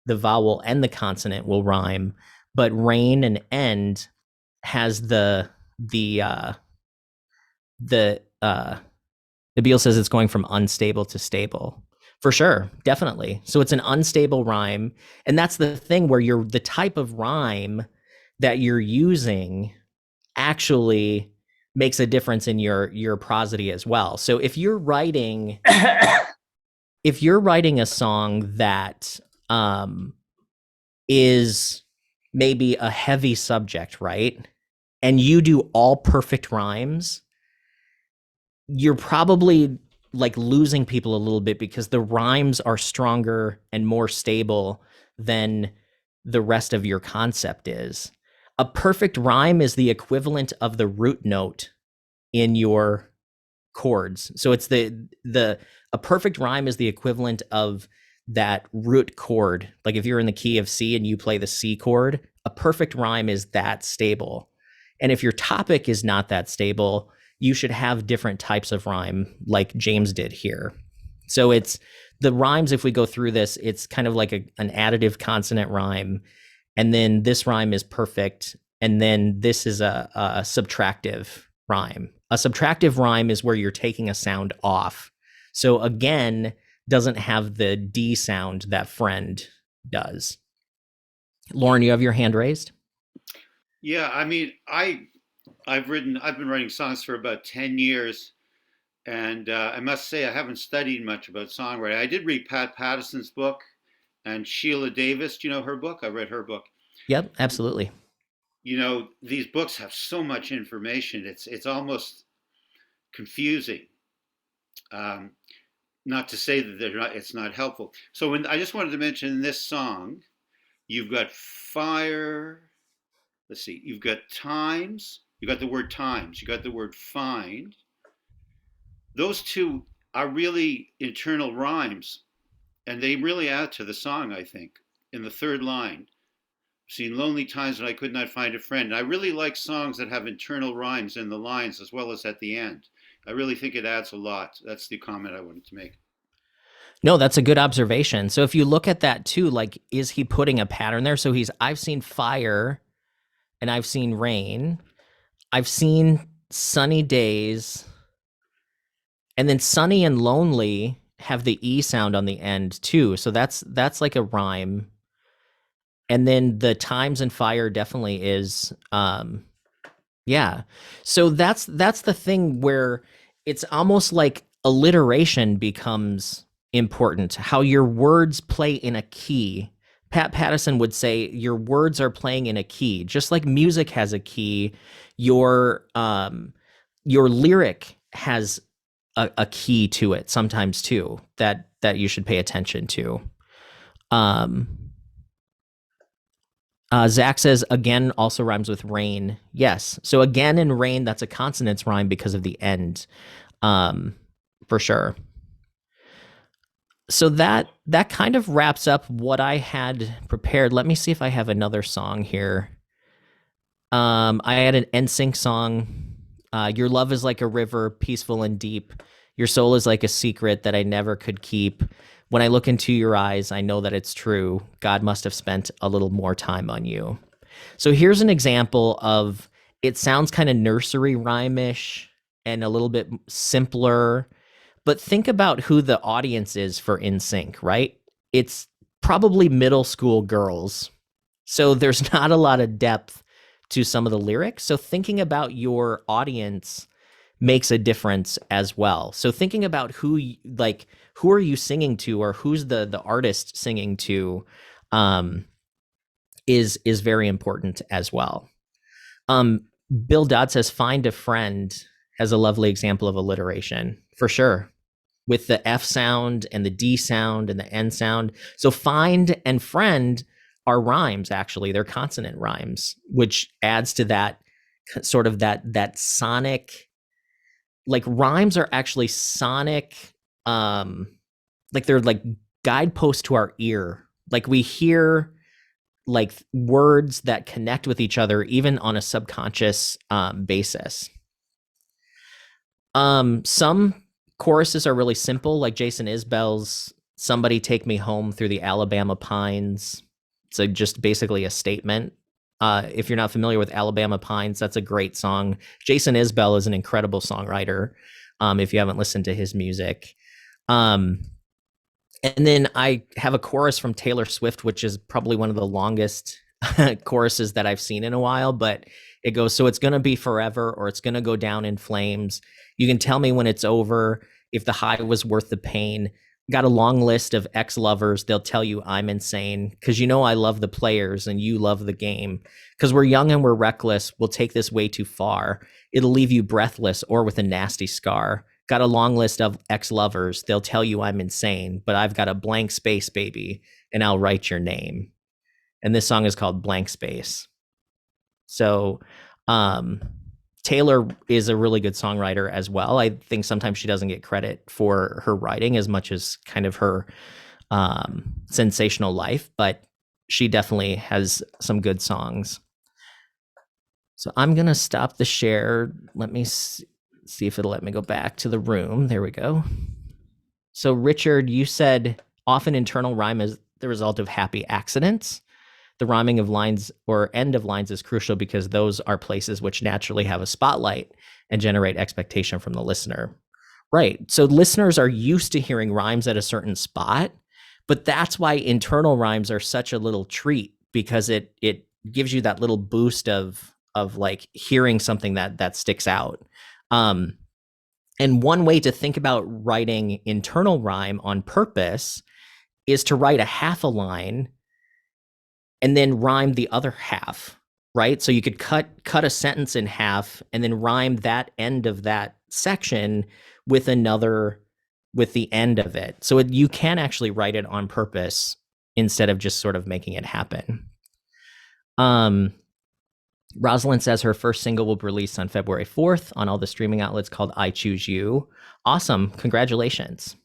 S1: the vowel and the consonant will rhyme, but rain and end has Nabil says it's going from unstable to stable. For sure, definitely. So it's an unstable rhyme, and that's the thing where the type of rhyme that you're using actually makes a difference in your prosody as well. So if you're writing a song that is maybe a heavy subject, right? And you do all perfect rhymes, you're probably like losing people a little bit because the rhymes are stronger and more stable than the rest of your concept is. A perfect rhyme is the equivalent of the root note in your chords. So it's a perfect rhyme is the equivalent of that root chord. Like if you're in the key of C and you play the C chord, a perfect rhyme is that stable. And if your topic is not that stable, you should have different types of rhyme like James did here. So it's the rhymes, if we go through this, it's kind of like an additive consonant rhyme. And then this rhyme is perfect. And then this is a subtractive rhyme. A subtractive rhyme is where you're taking a sound off. So again, doesn't have the D sound that friend does. Lauren, you have your hand raised?
S5: Yeah, I mean, I've been writing songs for about 10 years, and I must say I haven't studied much about songwriting. I did read Pat Patterson's book and Sheila Davis. Do you know her book? I read her book.
S1: Yep, absolutely.
S5: You know, these books have so much information. It's almost confusing. Um, Not to say that it's not helpful. So I just wanted to mention in this song, you've got fire. Let's see. You've got times. You got the word times. You got the word find. Those two are really internal rhymes, and they really add to the song, I think. In the third line, I've seen lonely times when I could not find a friend. And I really like songs that have internal rhymes in the lines as well as at the end. I really think it adds a lot. That's the comment I wanted to make.
S1: No, that's a good observation. So if you look at that too, like, is he putting a pattern there? So I've seen fire and I've seen rain. I've seen sunny days. And then sunny and lonely have the E sound on the end too. So that's like a rhyme. And then the times and fire definitely is, yeah. So that's the thing where it's almost like alliteration becomes important, how your words play in a key. Pat Pattison would say your words are playing in a key, just like music has a key. Your lyric has a key to it sometimes too, that you should pay attention to. Zach says again also rhymes with rain. Yes. So again in rain, that's a consonants rhyme because of the end, for sure. So that kind of wraps up what I had prepared. Let me see if I have another song here. I had an NSYNC song. Your love is like a river, peaceful and deep. Your soul is like a secret that I never could keep. When I look into your eyes, I know that it's true. God must have spent a little more time on you. So here's an example of, it sounds kind of nursery rhyme-ish and a little bit simpler, but think about who the audience is for NSYNC, right? It's probably middle school girls. So there's not a lot of depth to some of the lyrics. So thinking about your audience makes a difference as well. So thinking about who are you singing to, or who's the artist singing to, is very important as well. Bill Dodd says find a friend has a lovely example of alliteration, for sure, with the F sound and the D sound and the N sound. So find and friend are rhymes, actually. They're consonant rhymes, which adds to that sort of that sonic, like rhymes are actually sonic, like they're like guideposts to our ear. Like we hear like words that connect with each other, even on a subconscious basis. Some choruses are really simple, like Jason Isbell's Somebody Take Me Home Through the Alabama Pines. So just basically a statement. If you're not familiar with Alabama Pines, that's a great song. Jason Isbell is an incredible songwriter, if you haven't listened to his music. And then I have a chorus from Taylor Swift, which is probably one of the longest choruses that I've seen in a while, but it goes, so it's going to be forever, or it's going to go down in flames. You can tell me when it's over, if the high was worth the pain. Got a long list of ex-lovers. They'll tell you I'm insane because you know I love the players and you love the game. Because we're young and we're reckless. We'll take this way too far. It'll leave you breathless or with a nasty scar. Got a long list of ex-lovers. They'll tell you I'm insane, but I've got a blank space, baby, and I'll write your name. And this song is called Blank Space. So Taylor is a really good songwriter as well. I think sometimes she doesn't get credit for her writing as much as kind of her sensational life, but she definitely has some good songs. So I'm going to stop the share. Let me see if it'll let me go back to the room. There we go. So Richard, you said often internal rhyme is the result of happy accidents. The rhyming of lines or end of lines is crucial because those are places which naturally have a spotlight and generate expectation from the listener. Right. So listeners are used to hearing rhymes at a certain spot, but that's why internal rhymes are such a little treat, because it gives you that little boost of like hearing something that sticks out. And one way to think about writing internal rhyme on purpose is to write a half a line and then rhyme the other half, right? So you could cut a sentence in half and then rhyme that end of that section with the end of it. So you can actually write it on purpose instead of just sort of making it happen. Rosalind says her first single will be released on February 4th on all the streaming outlets, called I Choose You. Awesome. Congratulations.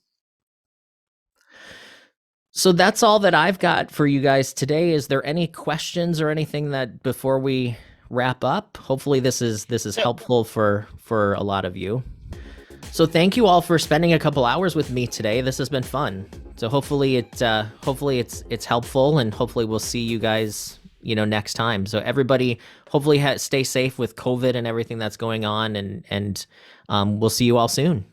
S1: So that's all that I've got for you guys today. Is there any questions or anything that before we wrap up? Hopefully this is helpful for a lot of you. So thank you all for spending a couple hours with me today. This has been fun. So hopefully it's helpful, and hopefully we'll see you guys, next time. So everybody, hopefully stay safe with COVID and everything that's going on, and we'll see you all soon.